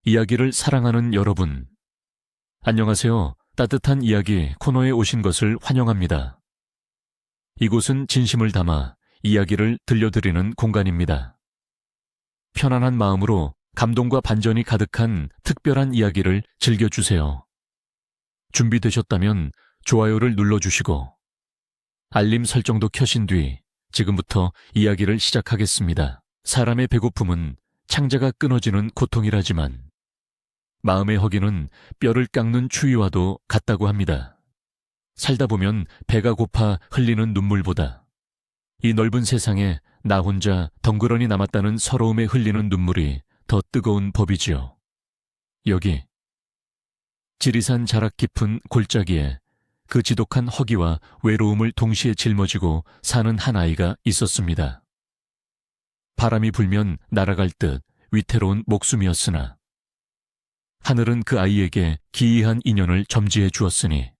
이야기를 사랑하는 여러분, 안녕하세요. 따뜻한 이야기 코너에 오신 것을 환영합니다. 이곳은 진심을 담아 이야기를 들려드리는 공간입니다. 편안한 마음으로 감동과 반전이 가득한 특별한 이야기를 즐겨주세요. 준비되셨다면 좋아요를 눌러주시고 알림 설정도 켜신 뒤 지금부터 이야기를 시작하겠습니다. 사람의 배고픔은 창자가 끊어지는 고통이라지만 마음의 허기는 뼈를 깎는 추위와도 같다고 합니다. 살다 보면 배가 고파 흘리는 눈물보다 이 넓은 세상에 나 혼자 덩그러니 남았다는 서러움에 흘리는 눈물이 더 뜨거운 법이지요. 여기 지리산 자락 깊은 골짜기에 그 지독한 허기와 외로움을 동시에 짊어지고 사는 한 아이가 있었습니다. 바람이 불면 날아갈 듯 위태로운 목숨이었으나 하늘은 그 아이에게 기이한 인연을 점지해 주었으니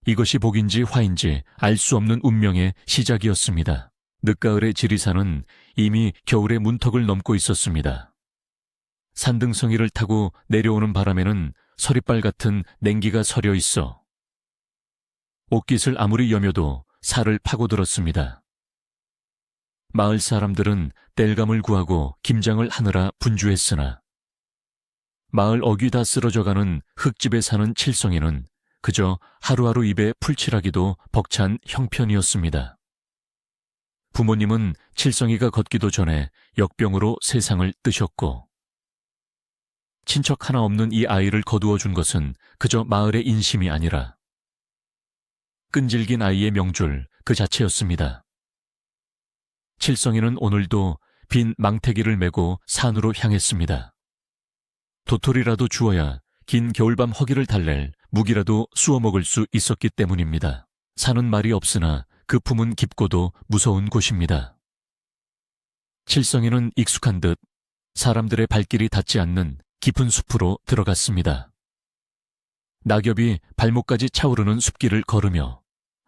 이것이 복인지 화인지 알 수 없는 운명의 시작이었습니다. 늦가을의 지리산은 이미 겨울의 문턱을 넘고 있었습니다. 산등성이를 타고 내려오는 바람에는 서리빨 같은 냉기가 서려 있어 옷깃을 아무리 여며도 살을 파고들었습니다. 마을 사람들은 땔감을 구하고 김장을 하느라 분주했으나 마을 어귀 다 쓰러져가는 흙집에 사는 칠성이는 그저 하루하루 입에 풀칠하기도 벅찬 형편이었습니다. 부모님은 칠성이가 걷기도 전에 역병으로 세상을 뜨셨고 친척 하나 없는 이 아이를 거두어 준 것은 그저 마을의 인심이 아니라 끈질긴 아이의 명줄 그 자체였습니다. 칠성이는 오늘도 빈 망태기를 메고 산으로 향했습니다. 도토리라도 주어야 긴 겨울밤 허기를 달랠 무기라도 쑤어 먹을 수 있었기 때문입니다. 산은 말이 없으나 그 품은 깊고도 무서운 곳입니다. 칠성이는 익숙한 듯 사람들의 발길이 닿지 않는 깊은 숲으로 들어갔습니다. 낙엽이 발목까지 차오르는 숲길을 걸으며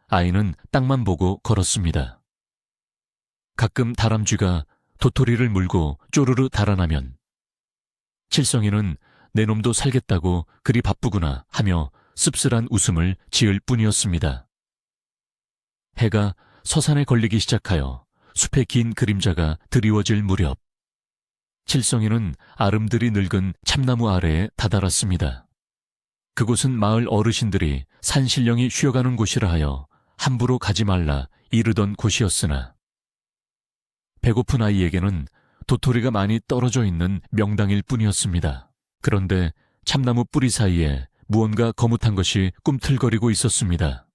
아이는 땅만 보고 걸었습니다. 가끔 다람쥐가 도토리를 물고 쪼르르 달아나면 칠성이는 내 놈도 살겠다고 그리 바쁘구나 하며 씁쓸한 웃음을 지을 뿐이었습니다. 해가 서산에 걸리기 시작하여 숲의 긴 그림자가 드리워질 무렵 칠성이는 아름드리 늙은 참나무 아래에 다다랐습니다. 그곳은 마을 어르신들이 산신령이 쉬어가는 곳이라 하여 함부로 가지 말라 이르던 곳이었으나 배고픈 아이에게는 도토리가 많이 떨어져 있는 명당일 뿐이었습니다. 그런데 참나무 뿌리 사이에 무언가 거뭇한 것이 꿈틀거리고 있었습니다.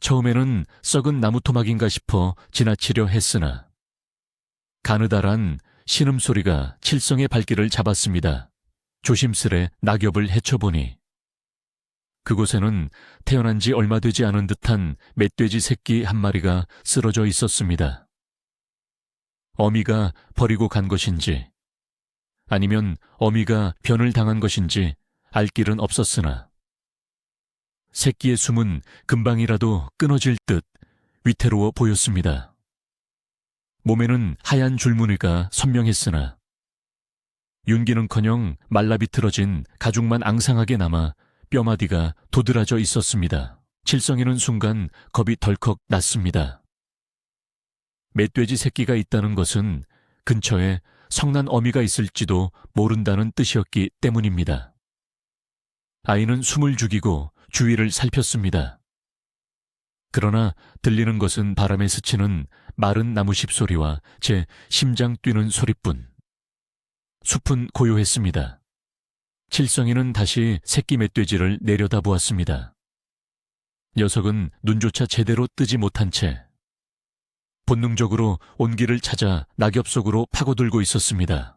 처음에는 썩은 나무 토막인가 싶어 지나치려 했으나 가느다란 신음소리가 칠성의 발길을 잡았습니다. 조심스레 낙엽을 헤쳐보니 그곳에는 태어난 지 얼마 되지 않은 듯한 멧돼지 새끼 한 마리가 쓰러져 있었습니다. 어미가 버리고 간 것인지 아니면 어미가 변을 당한 것인지 알 길은 없었으나 새끼의 숨은 금방이라도 끊어질 듯 위태로워 보였습니다. 몸에는 하얀 줄무늬가 선명했으나 윤기는커녕 말라 비틀어진 가죽만 앙상하게 남아 뼈마디가 도드라져 있었습니다. 칠성이는 순간 겁이 덜컥 났습니다. 멧돼지 새끼가 있다는 것은 근처에 성난 어미가 있을지도 모른다는 뜻이었기 때문입니다. 아이는 숨을 죽이고 주위를 살폈습니다. 그러나 들리는 것은 바람에 스치는 마른 나무십 소리와 제 심장 뛰는 소리뿐. 숲은 고요했습니다. 칠성이는 다시 새끼 멧돼지를 내려다보았습니다. 녀석은 눈조차 제대로 뜨지 못한 채 본능적으로 온기를 찾아 낙엽 속으로 파고들고 있었습니다.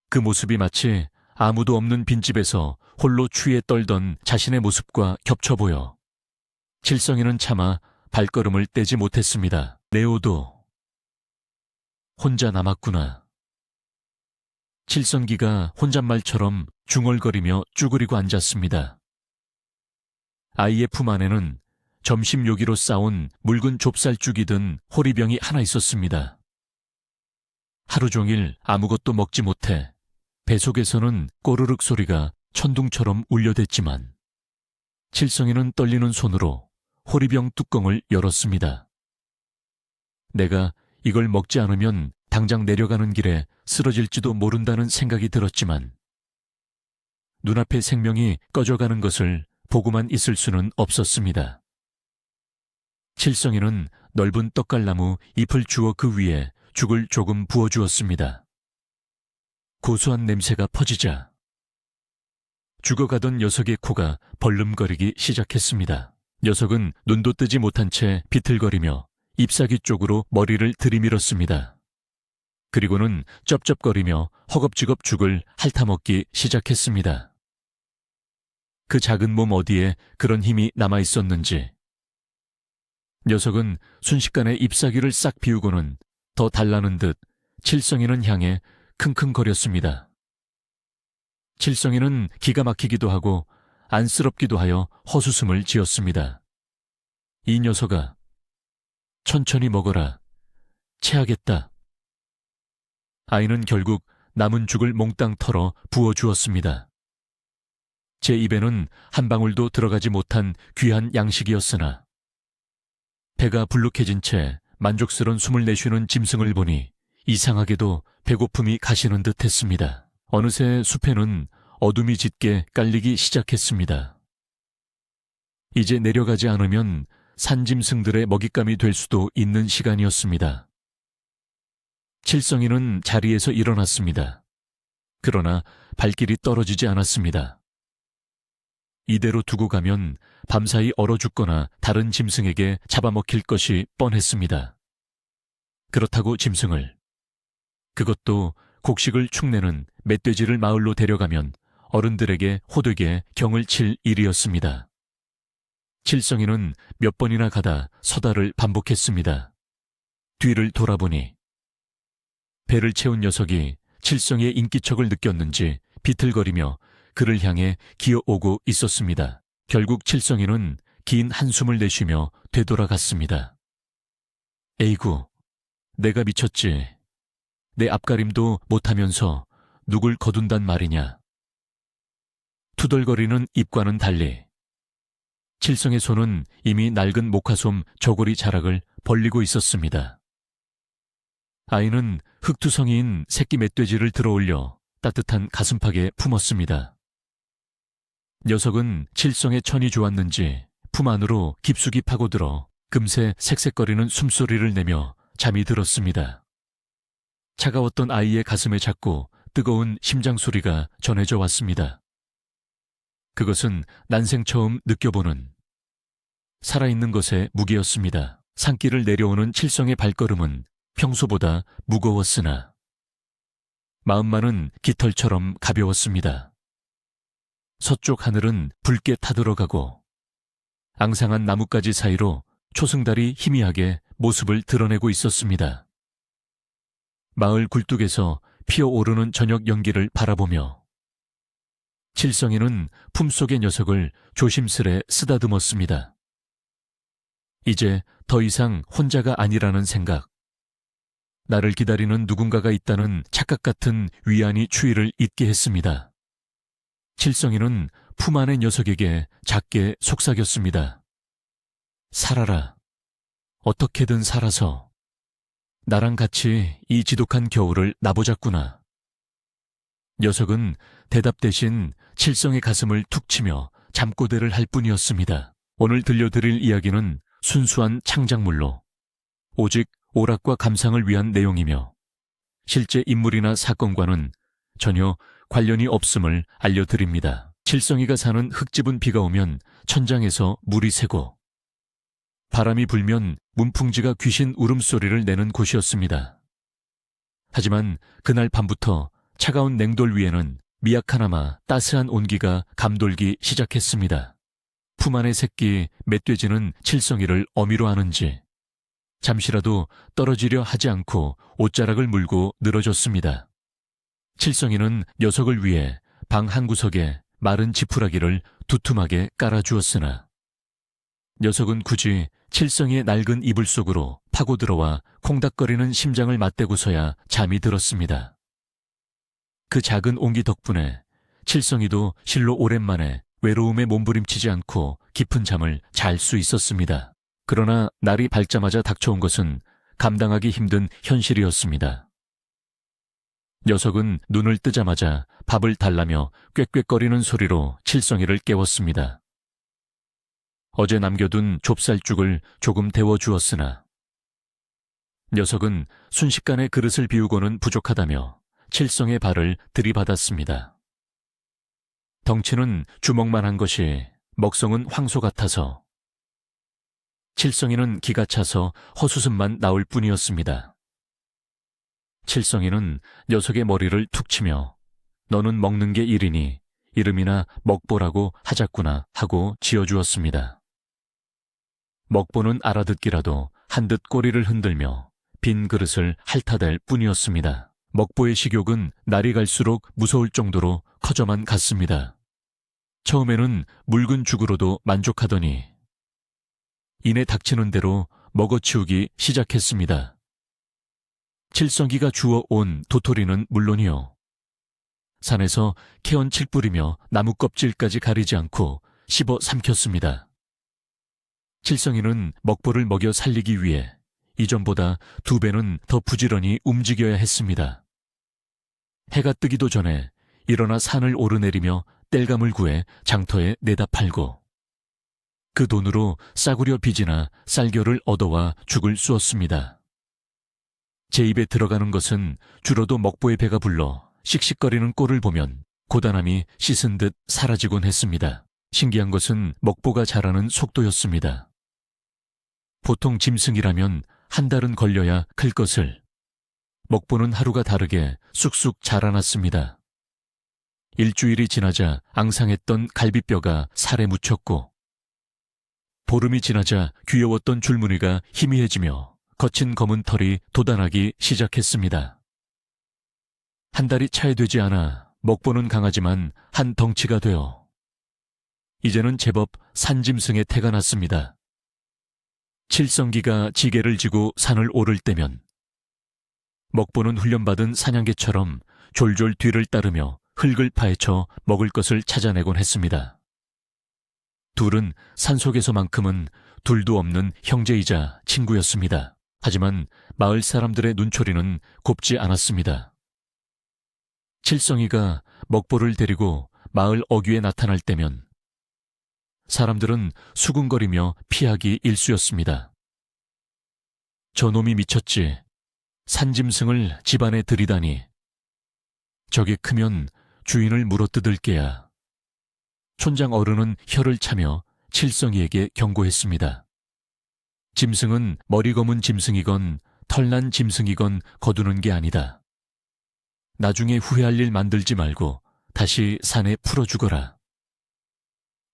그 모습이 마치 아무도 없는 빈집에서 홀로 추위에 떨던 자신의 모습과 겹쳐 보여 칠성이는 차마 발걸음을 떼지 못했습니다. 네오도 혼자 남았구나. 칠성기가 혼잣말처럼 중얼거리며 쭈그리고 앉았습니다. 아이의 품 안에는 점심 요기로 싸온 묽은 좁쌀죽이 든 호리병이 하나 있었습니다. 하루 종일 아무것도 먹지 못해 배 속에서는 꼬르륵 소리가 천둥처럼 울려댔지만 칠성이는 떨리는 손으로 호리병 뚜껑을 열었습니다. 내가 이걸 먹지 않으면 당장 내려가는 길에 쓰러질지도 모른다는 생각이 들었지만 눈앞의 생명이 꺼져가는 것을 보고만 있을 수는 없었습니다. 칠성이는 넓은 떡갈나무 잎을 주워 그 위에 죽을 조금 부어주었습니다. 고소한 냄새가 퍼지자 죽어가던 녀석의 코가 벌름거리기 시작했습니다. 녀석은 눈도 뜨지 못한 채 비틀거리며 잎사귀 쪽으로 머리를 들이밀었습니다. 그리고는 쩝쩝거리며 허겁지겁 죽을 핥아먹기 시작했습니다. 그 작은 몸 어디에 그런 힘이 남아있었는지 녀석은 순식간에 잎사귀를 싹 비우고는 더 달라는 듯 칠성이는 향해 킁킁거렸습니다. 칠성이는 기가 막히기도 하고 안쓰럽기도 하여 헛웃음을 지었습니다. 이 녀석아, 천천히 먹어라. 체하겠다. 아이는 결국 남은 죽을 몽땅 털어 부어주었습니다. 제 입에는 한 방울도 들어가지 못한 귀한 양식이었으나 배가 불룩해진 채 만족스러운 숨을 내쉬는 짐승을 보니 이상하게도 배고픔이 가시는 듯 했습니다. 어느새 숲에는 어둠이 짙게 깔리기 시작했습니다. 이제 내려가지 않으면 산짐승들의 먹잇감이 될 수도 있는 시간이었습니다. 칠성이는 자리에서 일어났습니다. 그러나 발길이 떨어지지 않았습니다. 이대로 두고 가면 밤사이 얼어 죽거나 다른 짐승에게 잡아먹힐 것이 뻔했습니다. 그렇다고 짐승을, 그것도 곡식을 축내는 멧돼지를 마을로 데려가면 어른들에게 호되게 경을 칠 일이었습니다. 칠성이는 몇 번이나 가다 서다를 반복했습니다. 뒤를 돌아보니 배를 채운 녀석이 칠성이의 인기척을 느꼈는지 비틀거리며 그를 향해 기어오고 있었습니다. 결국 칠성이는 긴 한숨을 내쉬며 되돌아갔습니다. 에이구, 내가 미쳤지. 내 앞가림도 못하면서 누굴 거둔단 말이냐. 투덜거리는 입과는 달리 칠성의 손은 이미 낡은 목화솜 저고리 자락을 벌리고 있었습니다. 아이는 흙투성이인 새끼 멧돼지를 들어올려 따뜻한 가슴팍에 품었습니다. 녀석은 칠성의 천이 좋았는지 품 안으로 깊숙이 파고들어 금세 색색거리는 숨소리를 내며 잠이 들었습니다. 차가웠던 아이의 가슴에 자꾸 뜨거운 심장 소리가 전해져 왔습니다. 그것은 난생 처음 느껴보는 살아있는 것의 무게였습니다. 산길을 내려오는 칠성의 발걸음은 평소보다 무거웠으나 마음만은 깃털처럼 가벼웠습니다. 서쪽 하늘은 붉게 타들어가고 앙상한 나뭇가지 사이로 초승달이 희미하게 모습을 드러내고 있었습니다. 마을 굴뚝에서 피어오르는 저녁 연기를 바라보며 칠성이는 품속의 녀석을 조심스레 쓰다듬었습니다. 이제 더 이상 혼자가 아니라는 생각, 나를 기다리는 누군가가 있다는 착각 같은 위안이 추위를 잊게 했습니다. 칠성이는 품 안의 녀석에게 작게 속삭였습니다. 살아라. 어떻게든 살아서 나랑 같이 이 지독한 겨울을 나보자꾸나. 녀석은 대답 대신 칠성의 가슴을 툭 치며 잠꼬대를 할 뿐이었습니다. 오늘 들려드릴 이야기는 순수한 창작물로 오직 오락과 감상을 위한 내용이며 실제 인물이나 사건과는 전혀 관련이 없음을 알려드립니다. 칠성이가 사는 흙집은 비가 오면 천장에서 물이 새고 바람이 불면 문풍지가 귀신 울음소리를 내는 곳이었습니다. 하지만 그날 밤부터 차가운 냉돌 위에는 미약하나마 따스한 온기가 감돌기 시작했습니다. 품 안의 새끼 멧돼지는 칠성이를 어미로 하는지 잠시라도 떨어지려 하지 않고 옷자락을 물고 늘어졌습니다. 칠성이는 녀석을 위해 방 한구석에 마른 지푸라기를 두툼하게 깔아주었으나 녀석은 굳이 칠성이의 낡은 이불 속으로 파고들어와 콩닥거리는 심장을 맞대고서야 잠이 들었습니다. 그 작은 온기 덕분에 칠성이도 실로 오랜만에 외로움에 몸부림치지 않고 깊은 잠을 잘 수 있었습니다. 그러나 날이 밝자마자 닥쳐온 것은 감당하기 힘든 현실이었습니다. 녀석은 눈을 뜨자마자 밥을 달라며 꽥꽥거리는 소리로 칠성이를 깨웠습니다. 어제 남겨둔 좁쌀죽을 조금 데워주었으나 녀석은 순식간에 그릇을 비우고는 부족하다며 칠성의 발을 들이받았습니다. 덩치는 주먹만 한 것이 먹성은 황소 같아서 칠성이는 기가 차서 헛웃음만 나올 뿐이었습니다. 칠성이는 녀석의 머리를 툭 치며 너는 먹는 게 일이니 이름이나 먹보라고 하자꾸나 하고 지어주었습니다. 먹보는 알아듣기라도 한듯 꼬리를 흔들며 빈 그릇을 핥아댈 뿐이었습니다. 먹보의 식욕은 날이 갈수록 무서울 정도로 커져만 갔습니다. 처음에는 묽은 죽으로도 만족하더니 이내 닥치는 대로 먹어치우기 시작했습니다. 칠성기가 주워온 도토리는 물론이요. 산에서 캐언칠 뿌리며 나무 껍질까지 가리지 않고 씹어 삼켰습니다. 칠성이는 먹보를 먹여 살리기 위해 이전보다 2배는 더 부지런히 움직여야 했습니다. 해가 뜨기도 전에 일어나 산을 오르내리며 땔감을 구해 장터에 내다 팔고 그 돈으로 싸구려 빚이나 쌀겨를 얻어와 죽을 쑤었습니다. 제 입에 들어가는 것은 줄어도 먹보의 배가 불러 씩씩거리는 꼴을 보면 고단함이 씻은 듯 사라지곤 했습니다. 신기한 것은 먹보가 자라는 속도였습니다. 보통 짐승이라면 한 달은 걸려야 클 것을 먹보는 하루가 다르게 쑥쑥 자라났습니다. 일주일이 지나자 앙상했던 갈비뼈가 살에 묻혔고 보름이 지나자 귀여웠던 줄무늬가 희미해지며 거친 검은 털이 돋아나기 시작했습니다. 한 달이 차야 되지 않아 먹보는 강하지만 한 덩치가 되어 이제는 제법 산짐승의 태가 났습니다. 칠성기가 지게를 지고 산을 오를 때면 먹보는 훈련받은 사냥개처럼 졸졸 뒤를 따르며 흙을 파헤쳐 먹을 것을 찾아내곤 했습니다. 둘은 산속에서만큼은 둘도 없는 형제이자 친구였습니다. 하지만 마을 사람들의 눈초리는 곱지 않았습니다. 칠성이가 먹보를 데리고 마을 어귀에 나타날 때면 사람들은 수군거리며 피하기 일쑤였습니다. 저놈이 미쳤지. 산짐승을 집안에 들이다니. 저게 크면 주인을 물어뜯을 게야. 촌장 어른은 혀를 차며 칠성이에게 경고했습니다. 짐승은 머리 검은 짐승이건 털난 짐승이건 거두는 게 아니다. 나중에 후회할 일 만들지 말고 다시 산에 풀어 죽어라.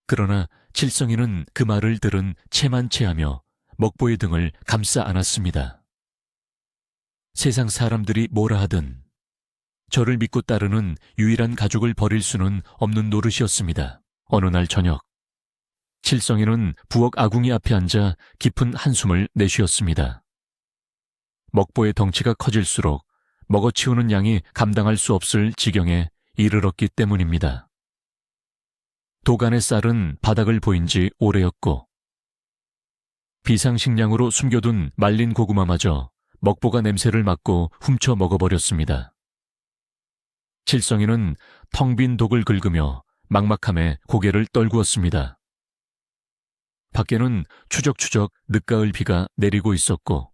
그러나 칠성이는 그 말을 들은 채만 채하며 먹보의 등을 감싸 안았습니다. 세상 사람들이 뭐라 하든 저를 믿고 따르는 유일한 가족을 버릴 수는 없는 노릇이었습니다. 어느 날 저녁, 칠성이는 부엌 아궁이 앞에 앉아 깊은 한숨을 내쉬었습니다. 먹보의 덩치가 커질수록 먹어치우는 양이 감당할 수 없을 지경에 이르렀기 때문입니다. 도간의 쌀은 바닥을 보인 지 오래였고 비상식량으로 숨겨둔 말린 고구마마저 먹보가 냄새를 맡고 훔쳐 먹어버렸습니다. 칠성이는 텅 빈 독을 긁으며 막막함에 고개를 떨구었습니다. 밖에는 추적추적 늦가을 비가 내리고 있었고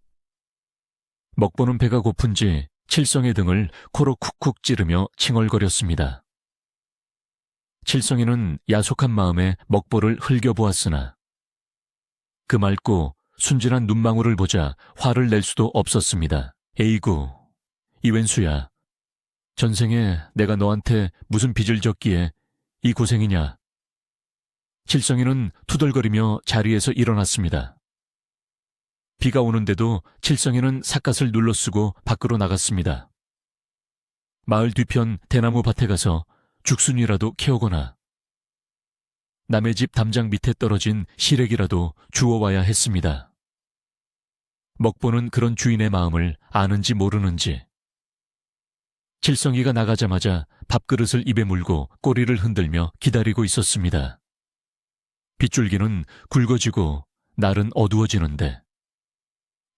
먹보는 배가 고픈지 칠성의 등을 코로 쿡쿡 찌르며 칭얼거렸습니다. 칠성이는 야속한 마음에 먹보를 흘겨보았으나 그 맑고 순진한 눈망울을 보자 화를 낼 수도 없었습니다. 에이구, 이웬수야. 전생에 내가 너한테 무슨 빚을 졌기에 이 고생이냐. 칠성이는 투덜거리며 자리에서 일어났습니다. 비가 오는데도 칠성이는 삿갓을 눌러쓰고 밖으로 나갔습니다. 마을 뒤편 대나무 밭에 가서 죽순이라도 캐오거나 남의 집 담장 밑에 떨어진 시래기라도 주워와야 했습니다. 먹보는 그런 주인의 마음을 아는지 모르는지 칠성이가 나가자마자 밥그릇을 입에 물고 꼬리를 흔들며 기다리고 있었습니다. 빗줄기는 굵어지고 날은 어두워지는데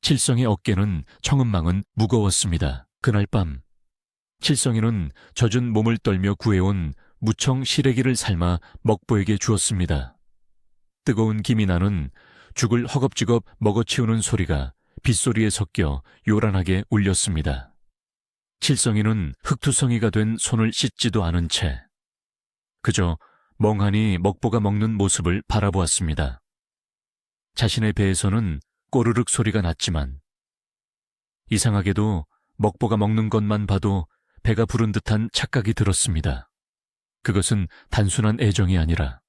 칠성의 어깨는 청은망은 무거웠습니다. 그날 밤 칠성이는 젖은 몸을 떨며 구해온 무청 시래기를 삶아 먹보에게 주었습니다. 뜨거운 김이 나는 죽을 허겁지겁 먹어치우는 소리가 빗소리에 섞여 요란하게 울렸습니다. 칠성이는 흑투성이가 된 손을 씻지도 않은 채 그저 멍하니 먹보가 먹는 모습을 바라보았습니다. 자신의 배에서는 꼬르륵 소리가 났지만 이상하게도 먹보가 먹는 것만 봐도 배가 부른 듯한 착각이 들었습니다. 그것은 단순한 애정이 아니라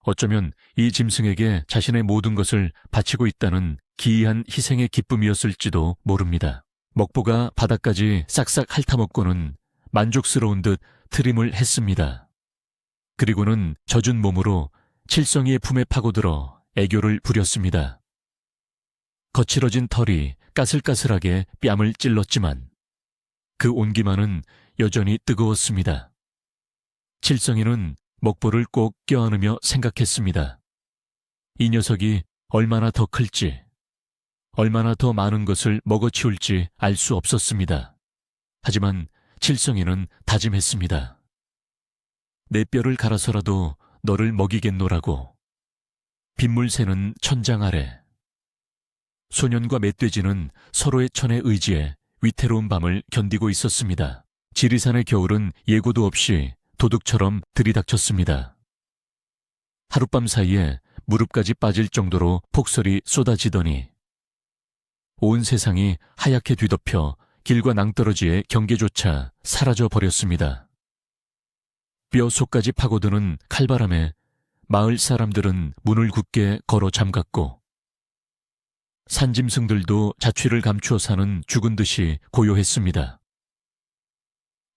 어쩌면 이 짐승에게 자신의 모든 것을 바치고 있다는 기이한 희생의 기쁨이었을지도 모릅니다. 먹보가 바닥까지 싹싹 핥아먹고는 만족스러운 듯 트림을 했습니다. 그리고는 젖은 몸으로 칠성이의 품에 파고들어 애교를 부렸습니다. 거칠어진 털이 까슬까슬하게 뺨을 찔렀지만 그 온기만은 여전히 뜨거웠습니다. 칠성이는 먹보를 꼭 껴안으며 생각했습니다. 이 녀석이 얼마나 더 클지, 얼마나 더 많은 것을 먹어치울지 알 수 없었습니다. 하지만 칠성이는 다짐했습니다. 내 뼈를 갈아서라도 너를 먹이겠노라고. 빗물 새는 천장 아래. 소년과 멧돼지는 서로의 천에 의지해 위태로운 밤을 견디고 있었습니다. 지리산의 겨울은 예고도 없이 도둑처럼 들이닥쳤습니다. 하룻밤 사이에 무릎까지 빠질 정도로 폭설이 쏟아지더니 온 세상이 하얗게 뒤덮여 길과 낭떠러지의 경계조차 사라져 버렸습니다. 뼈 속까지 파고드는 칼바람에 마을 사람들은 문을 굳게 걸어 잠갔고 산짐승들도 자취를 감추어 사는 죽은 듯이 고요했습니다.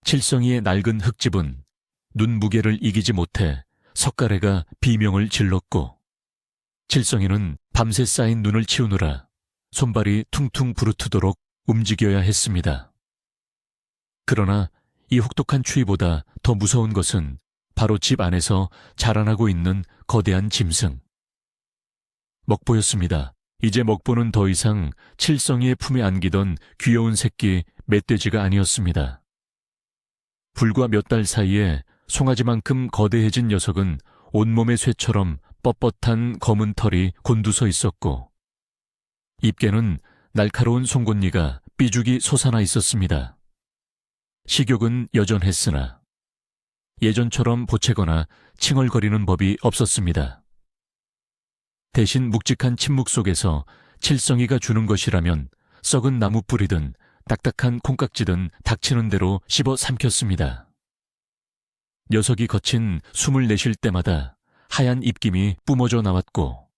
칠성이의 낡은 흙집은 눈 무게를 이기지 못해 석가래가 비명을 질렀고 칠성이는 밤새 쌓인 눈을 치우느라 손발이 퉁퉁 부르트도록 움직여야 했습니다. 그러나 이 혹독한 추위보다 더 무서운 것은 바로 집 안에서 자라나고 있는 거대한 짐승. 먹보였습니다. 이제 먹보는 더 이상 칠성이의 품에 안기던 귀여운 새끼 멧돼지가 아니었습니다. 불과 몇 달 사이에 송아지만큼 거대해진 녀석은 온몸의 쇠처럼 뻣뻣한 검은 털이 곤두서 있었고 입게는 날카로운 송곳니가 삐죽이 솟아나 있었습니다. 식욕은 여전했으나 예전처럼 보채거나 칭얼거리는 법이 없었습니다. 대신 묵직한 침묵 속에서 칠성이가 주는 것이라면 썩은 나무 뿌리든 딱딱한 콩깍지든 닥치는 대로 씹어 삼켰습니다. 녀석이 거친 숨을 내쉴 때마다 하얀 입김이 뿜어져 나왔고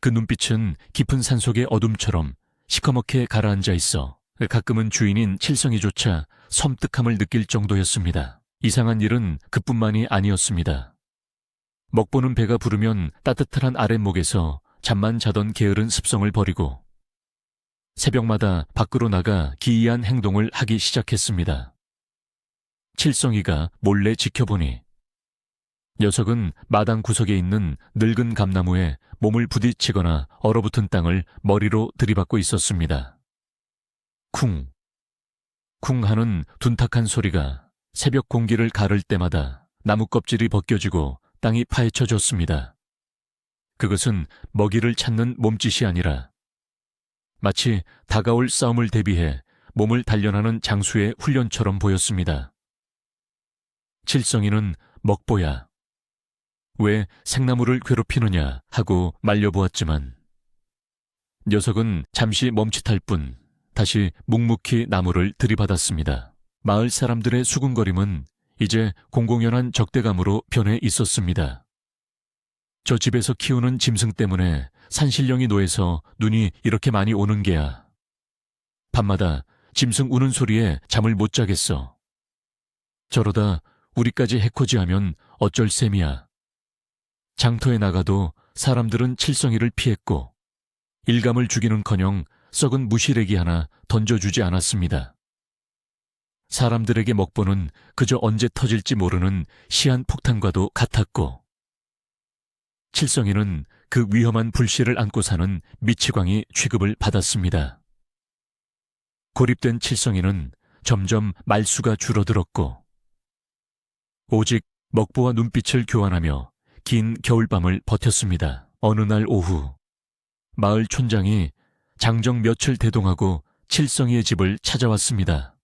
그 눈빛은 깊은 산속의 어둠처럼 시커멓게 가라앉아 있어 가끔은 주인인 칠성이조차 섬뜩함을 느낄 정도였습니다. 이상한 일은 그뿐만이 아니었습니다. 먹보는 배가 부르면 따뜻한 아랫목에서 잠만 자던 게으른 습성을 버리고 새벽마다 밖으로 나가 기이한 행동을 하기 시작했습니다. 칠성이가 몰래 지켜보니 녀석은 마당 구석에 있는 늙은 감나무에 몸을 부딪히거나 얼어붙은 땅을 머리로 들이받고 있었습니다. 쿵, 쿵 하는 둔탁한 소리가 새벽 공기를 가를 때마다 나무 껍질이 벗겨지고 땅이 파헤쳐졌습니다. 그것은 먹이를 찾는 몸짓이 아니라 마치 다가올 싸움을 대비해 몸을 단련하는 장수의 훈련처럼 보였습니다. 칠성이는 먹보야. 왜 생나무를 괴롭히느냐 하고 말려보았지만 녀석은 잠시 멈칫할 뿐 다시 묵묵히 나무를 들이받았습니다. 마을 사람들의 수군거림은 이제 공공연한 적대감으로 변해 있었습니다. 저 집에서 키우는 짐승 때문에 산신령이 노해서 눈이 이렇게 많이 오는 게야. 밤마다 짐승 우는 소리에 잠을 못 자겠어. 저러다 우리까지 해코지하면 어쩔 셈이야. 장터에 나가도 사람들은 칠성이를 피했고 일감을 주기는커녕 썩은 무시래기 하나 던져주지 않았습니다. 사람들에게 먹보는 그저 언제 터질지 모르는 시한폭탄과도 같았고, 칠성이는 그 위험한 불씨를 안고 사는 미치광이 취급을 받았습니다. 고립된 칠성이는 점점 말수가 줄어들었고, 오직 먹보와 눈빛을 교환하며 긴 겨울밤을 버텼습니다. 어느 날 오후, 마을 촌장이 장정 며칠 대동하고 칠성이의 집을 찾아왔습니다.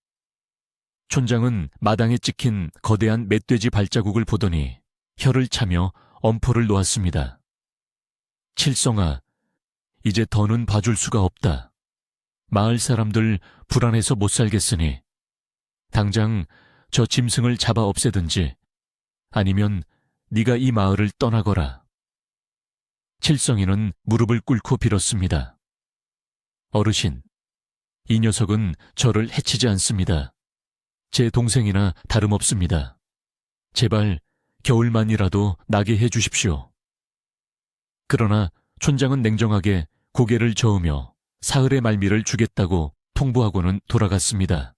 촌장은 마당에 찍힌 거대한 멧돼지 발자국을 보더니 혀를 차며 엄포를 놓았습니다. 칠성아, 이제 더는 봐줄 수가 없다. 마을 사람들 불안해서 못 살겠으니 당장 저 짐승을 잡아 없애든지 아니면 네가 이 마을을 떠나거라. 칠성이는 무릎을 꿇고 빌었습니다. 어르신, 이 녀석은 저를 해치지 않습니다. 제 동생이나 다름없습니다. 제발 겨울만이라도 나게 해주십시오. 그러나 촌장은 냉정하게 고개를 저으며 사흘의 말미를 주겠다고 통보하고는 돌아갔습니다.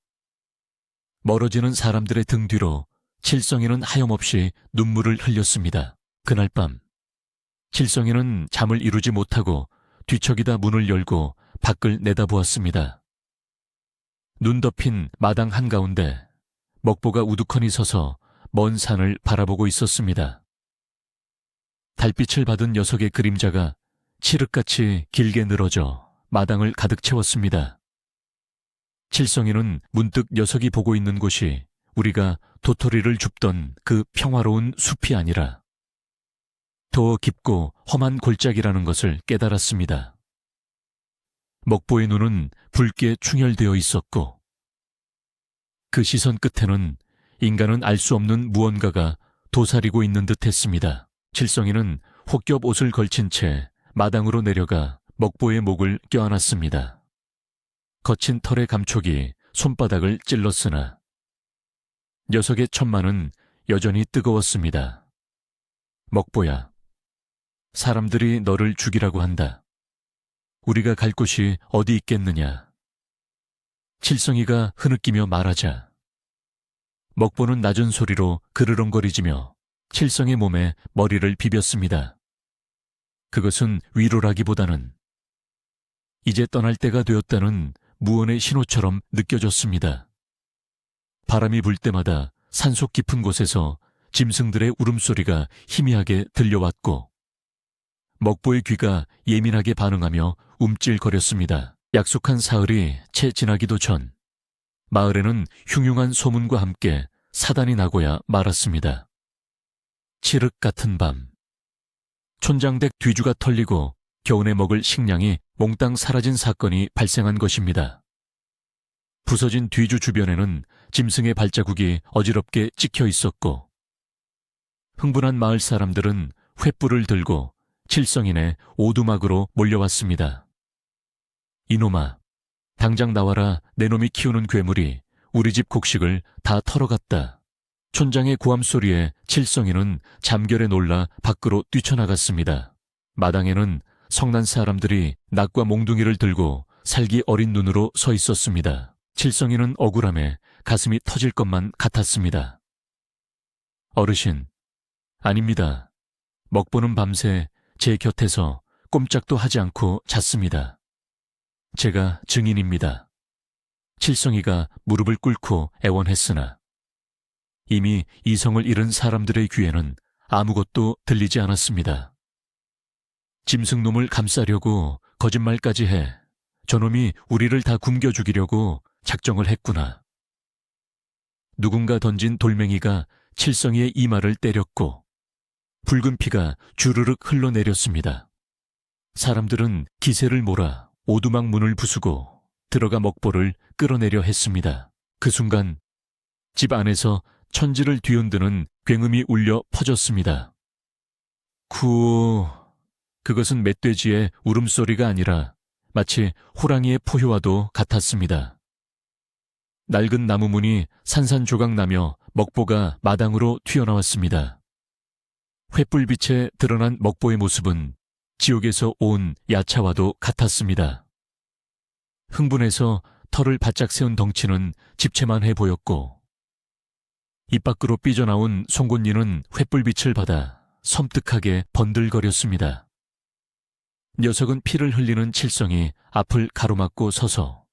멀어지는 사람들의 등 뒤로 칠성이는 하염없이 눈물을 흘렸습니다. 그날 밤, 칠성이는 잠을 이루지 못하고 뒤척이다 문을 열고 밖을 내다보았습니다. 눈 덮인 마당 한가운데 먹보가 우두커니 서서 먼 산을 바라보고 있었습니다. 달빛을 받은 녀석의 그림자가 칠흑같이 길게 늘어져 마당을 가득 채웠습니다. 칠성이는 문득 녀석이 보고 있는 곳이 우리가 도토리를 줍던 그 평화로운 숲이 아니라 더 깊고 험한 골짜기라는 것을 깨달았습니다. 먹보의 눈은 붉게 충혈되어 있었고 그 시선 끝에는 인간은 알 수 없는 무언가가 도사리고 있는 듯 했습니다. 칠성이는 혹겹 옷을 걸친 채 마당으로 내려가 먹보의 목을 껴안았습니다. 거친 털의 감촉이 손바닥을 찔렀으나 녀석의 천마는 여전히 뜨거웠습니다. 먹보야, 사람들이 너를 죽이라고 한다. 우리가 갈 곳이 어디 있겠느냐. 칠성이가 흐느끼며 말하자 먹보는 낮은 소리로 그르렁거리지며 칠성의 몸에 머리를 비볐습니다. 그것은 위로라기보다는 이제 떠날 때가 되었다는 무언의 신호처럼 느껴졌습니다. 바람이 불 때마다 산속 깊은 곳에서 짐승들의 울음소리가 희미하게 들려왔고 먹보의 귀가 예민하게 반응하며 움찔거렸습니다. 약속한 사흘이 채 지나기도 전 마을에는 흉흉한 소문과 함께 사단이 나고야 말았습니다. 칠흑 같은 밤, 촌장댁 뒤주가 털리고 겨우내 먹을 식량이 몽땅 사라진 사건이 발생한 것입니다. 부서진 뒤주 주변에는 짐승의 발자국이 어지럽게 찍혀 있었고 흥분한 마을 사람들은 횃불을 들고 칠성인의 오두막으로 몰려왔습니다. 이놈아, 당장 나와라. 내 놈이 키우는 괴물이 우리 집 곡식을 다 털어갔다. 촌장의 고함 소리에 칠성이는 잠결에 놀라 밖으로 뛰쳐나갔습니다. 마당에는 성난 사람들이 낙과 몽둥이를 들고 살기 어린 눈으로 서 있었습니다. 칠성이는 억울함에 가슴이 터질 것만 같았습니다. 어르신, 아닙니다. 먹보는 밤새 제 곁에서 꼼짝도 하지 않고 잤습니다. 제가 증인입니다. 칠성이가 무릎을 꿇고 애원했으나 이미 이성을 잃은 사람들의 귀에는 아무것도 들리지 않았습니다. 짐승놈을 감싸려고 거짓말까지 해 저놈이 우리를 다 굶겨 죽이려고 작정을 했구나. 누군가 던진 돌멩이가 칠성이의 이마를 때렸고 붉은 피가 주르륵 흘러내렸습니다. 사람들은 기세를 몰아 오두막 문을 부수고 들어가 먹보를 끌어내려 했습니다. 그 순간 집 안에서 천지를 뒤흔드는 굉음이 울려 퍼졌습니다. 쿠... 그것은 멧돼지의 울음소리가 아니라 마치 호랑이의 포효와도 같았습니다. 낡은 나무 문이 산산조각 나며 먹보가 마당으로 튀어나왔습니다. 횃불빛에 드러난 먹보의 모습은 지옥에서 온 야차와도 같았습니다. 흥분해서 털을 바짝 세운 덩치는 집채만 해 보였고 입 밖으로 삐져나온 송곳니는 횃불빛을 받아 섬뜩하게 번들거렸습니다. 녀석은 피를 흘리는 칠성이 앞을 가로막고 서서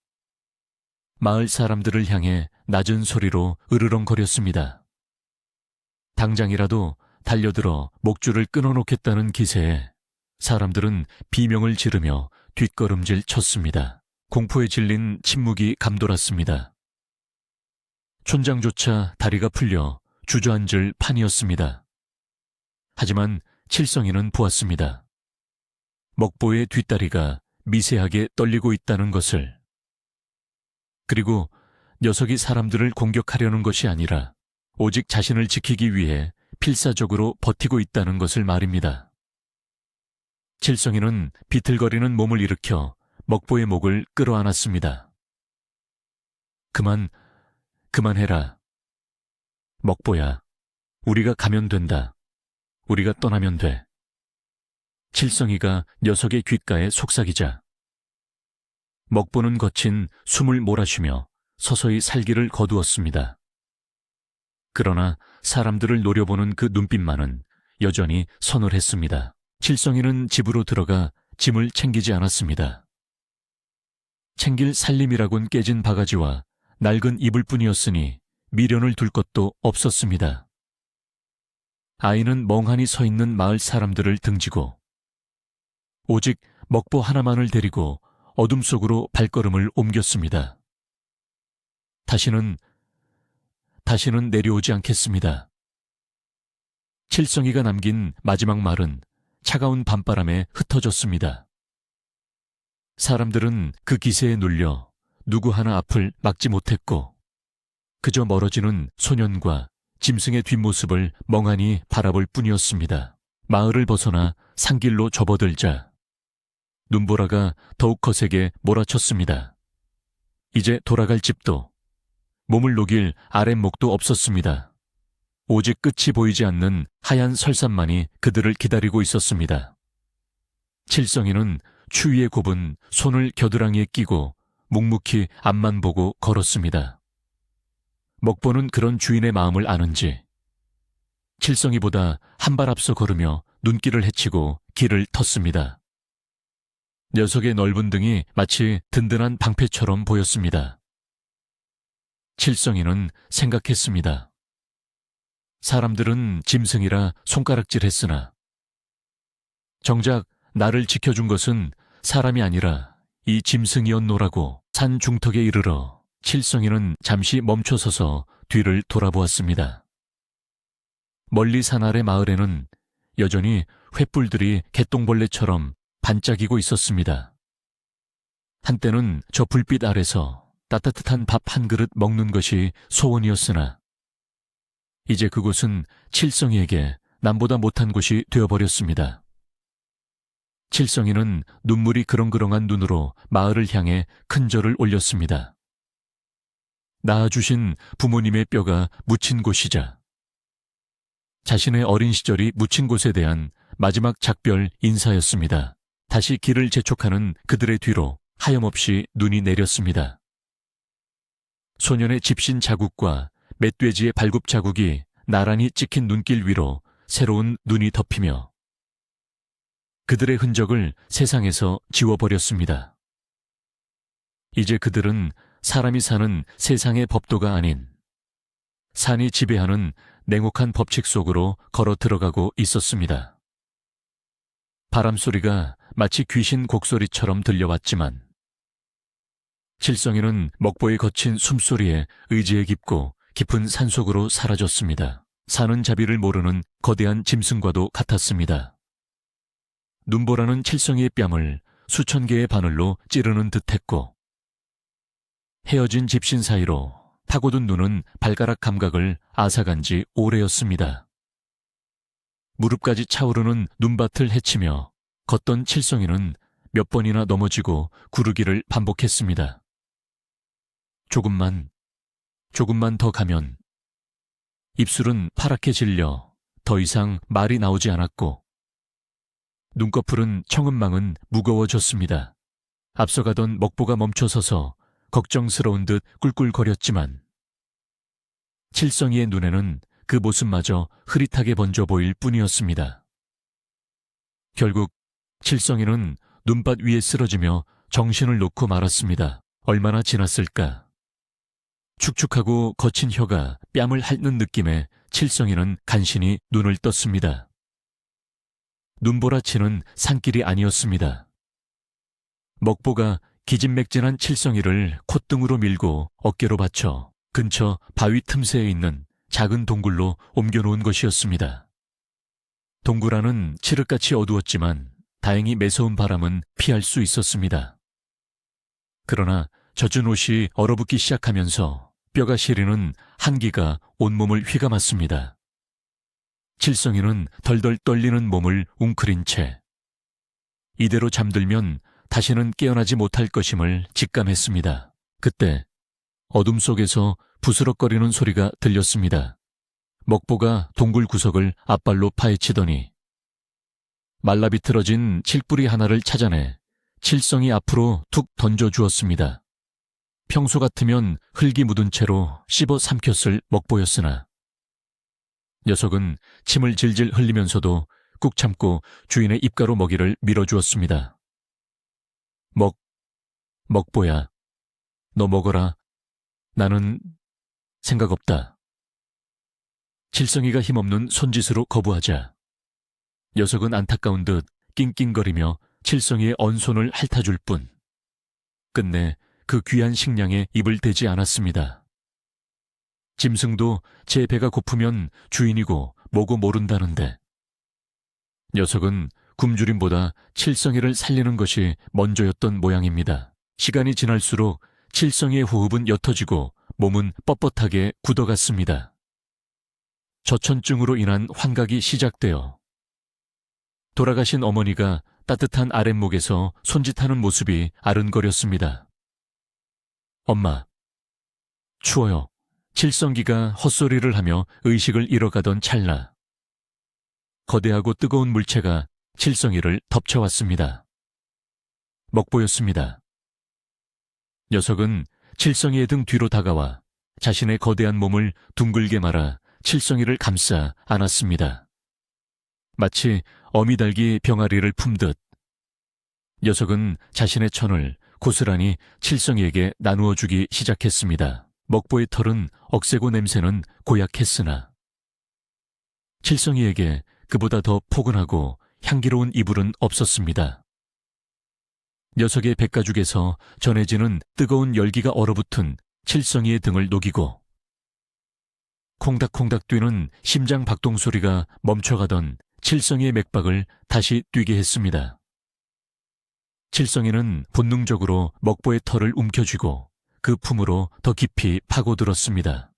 마을 사람들을 향해 낮은 소리로 으르렁거렸습니다. 당장이라도 달려들어 목줄을 끊어놓겠다는 기세에 사람들은 비명을 지르며 뒷걸음질 쳤습니다. 공포에 질린 침묵이 감돌았습니다. 촌장조차 다리가 풀려 주저앉을 판이었습니다. 하지만 칠성이는 보았습니다. 먹보의 뒷다리가 미세하게 떨리고 있다는 것을. 그리고 녀석이 사람들을 공격하려는 것이 아니라 오직 자신을 지키기 위해 필사적으로 버티고 있다는 것을 말입니다. 칠성이는 비틀거리는 몸을 일으켜 먹보의 목을 끌어안았습니다. 그만해라. 먹보야, 우리가 가면 된다. 우리가 떠나면 돼. 칠성이가 녀석의 귓가에 속삭이자 먹보는 거친 숨을 몰아쉬며 서서히 살기를 거두었습니다. 그러나 사람들을 노려보는 그 눈빛만은 여전히 서늘했습니다. 칠성이는 집으로 들어가 짐을 챙기지 않았습니다. 챙길 살림이라곤 깨진 바가지와 낡은 이불 뿐이었으니 미련을 둘 것도 없었습니다. 아이는 멍하니 서 있는 마을 사람들을 등지고 오직 먹보 하나만을 데리고 어둠 속으로 발걸음을 옮겼습니다. 다시는 내려오지 않겠습니다. 칠성이가 남긴 마지막 말은 차가운 밤바람에 흩어졌습니다. 사람들은 그 기세에 눌려 누구 하나 앞을 막지 못했고 그저 멀어지는 소년과 짐승의 뒷모습을 멍하니 바라볼 뿐이었습니다. 마을을 벗어나 산길로 접어들자 눈보라가 더욱 거세게 몰아쳤습니다. 이제 돌아갈 집도 몸을 녹일 아랫목도 없었습니다. 오직 끝이 보이지 않는 하얀 설산만이 그들을 기다리고 있었습니다. 칠성이는 추위에 굽은 손을 겨드랑이에 끼고 묵묵히 앞만 보고 걸었습니다. 먹보는 그런 주인의 마음을 아는지 칠성이보다 한 발 앞서 걸으며 눈길을 헤치고 길을 텄습니다. 녀석의 넓은 등이 마치 든든한 방패처럼 보였습니다. 칠성이는 생각했습니다. 사람들은 짐승이라 손가락질했으나 정작 나를 지켜준 것은 사람이 아니라 이 짐승이었노라고. 산 중턱에 이르러 칠성이는 잠시 멈춰서서 뒤를 돌아보았습니다. 멀리 산 아래 마을에는 여전히 횃불들이 개똥벌레처럼 반짝이고 있었습니다. 한때는 저 불빛 아래서 따뜻한 밥 한 그릇 먹는 것이 소원이었으나 이제 그곳은 칠성이에게 남보다 못한 곳이 되어버렸습니다. 칠성이는 눈물이 그렁그렁한 눈으로 마을을 향해 큰 절을 올렸습니다. 낳아주신 부모님의 뼈가 묻힌 곳이자 자신의 어린 시절이 묻힌 곳에 대한 마지막 작별 인사였습니다. 다시 길을 재촉하는 그들의 뒤로 하염없이 눈이 내렸습니다. 소년의 집신 자국과 멧돼지의 발굽 자국이 나란히 찍힌 눈길 위로 새로운 눈이 덮이며 그들의 흔적을 세상에서 지워버렸습니다. 이제 그들은 사람이 사는 세상의 법도가 아닌 산이 지배하는 냉혹한 법칙 속으로 걸어 들어가고 있었습니다. 바람소리가 마치 귀신 곡소리처럼 들려왔지만 칠성이는 먹보의 거친 숨소리에 의지에 깊고 깊은 산속으로 사라졌습니다. 사는 자비를 모르는 거대한 짐승과도 같았습니다. 눈보라는 칠성이의 뺨을 수천 개의 바늘로 찌르는 듯했고 헤어진 집신 사이로 파고든 눈은 발가락 감각을 앗아간 지 오래였습니다. 무릎까지 차오르는 눈밭을 헤치며 걷던 칠성이는 몇 번이나 넘어지고 구르기를 반복했습니다. 조금만 더 가면. 입술은 파랗게 질려 더 이상 말이 나오지 않았고 눈꺼풀은 청은망은 무거워졌습니다. 앞서가던 먹보가 멈춰서서 걱정스러운 듯 꿀꿀거렸지만 칠성이의 눈에는 그 모습마저 흐릿하게 번져 보일 뿐이었습니다. 결국 칠성이는 눈밭 위에 쓰러지며 정신을 놓고 말았습니다. 얼마나 지났을까. 축축하고 거친 혀가 뺨을 핥는 느낌에 칠성이는 간신히 눈을 떴습니다. 눈보라치는 산길이 아니었습니다. 먹보가 기진맥진한 칠성이를 콧등으로 밀고 어깨로 받쳐 근처 바위 틈새에 있는 작은 동굴로 옮겨놓은 것이었습니다. 동굴 안은 칠흑같이 어두웠지만 다행히 매서운 바람은 피할 수 있었습니다. 그러나 젖은 옷이 얼어붙기 시작하면서 뼈가 시리는 한기가 온몸을 휘감았습니다. 칠성이는 덜덜 떨리는 몸을 웅크린 채 이대로 잠들면 다시는 깨어나지 못할 것임을 직감했습니다. 그때 어둠 속에서 부스럭거리는 소리가 들렸습니다. 먹보가 동굴 구석을 앞발로 파헤치더니 말라비틀어진 칠뿌리 하나를 찾아내 칠성이 앞으로 툭 던져주었습니다. 평소 같으면 흙이 묻은 채로 씹어 삼켰을 먹보였으나 녀석은 침을 질질 흘리면서도 꾹 참고 주인의 입가로 먹이를 밀어주었습니다. 먹보야, 너 먹어라. 나는 생각 없다. 칠성이가 힘없는 손짓으로 거부하자 녀석은 안타까운 듯 낑낑거리며 칠성이의 언손을 핥아줄 뿐 끝내 그 귀한 식량에 입을 대지 않았습니다. 짐승도 제 배가 고프면 주인이고 뭐고 모른다는데 녀석은 굶주림보다 칠성이를 살리는 것이 먼저였던 모양입니다. 시간이 지날수록 칠성이의 호흡은 옅어지고 몸은 뻣뻣하게 굳어갔습니다. 저천증으로 인한 환각이 시작되어 돌아가신 어머니가 따뜻한 아랫목에서 손짓하는 모습이 아른거렸습니다. 엄마, 추워요. 칠성기가 헛소리를 하며 의식을 잃어가던 찰나 거대하고 뜨거운 물체가 칠성이를 덮쳐왔습니다. 먹보였습니다. 녀석은 칠성이의 등 뒤로 다가와 자신의 거대한 몸을 둥글게 말아 칠성이를 감싸 안았습니다. 마치 어미달기 병아리를 품듯 녀석은 자신의 천을 고스란히 칠성이에게 나누어 주기 시작했습니다. 먹보의 털은 억세고 냄새는 고약했으나 칠성이에게 그보다 더 포근하고 향기로운 이불은 없었습니다. 녀석의 백가죽에서 전해지는 뜨거운 열기가 얼어붙은 칠성이의 등을 녹이고 콩닥콩닥 뛰는 심장 박동 소리가 멈춰가던 칠성이의 맥박을 다시 뛰게 했습니다. 칠성이는 본능적으로 먹보의 털을 움켜쥐고 그 품으로 더 깊이 파고들었습니다.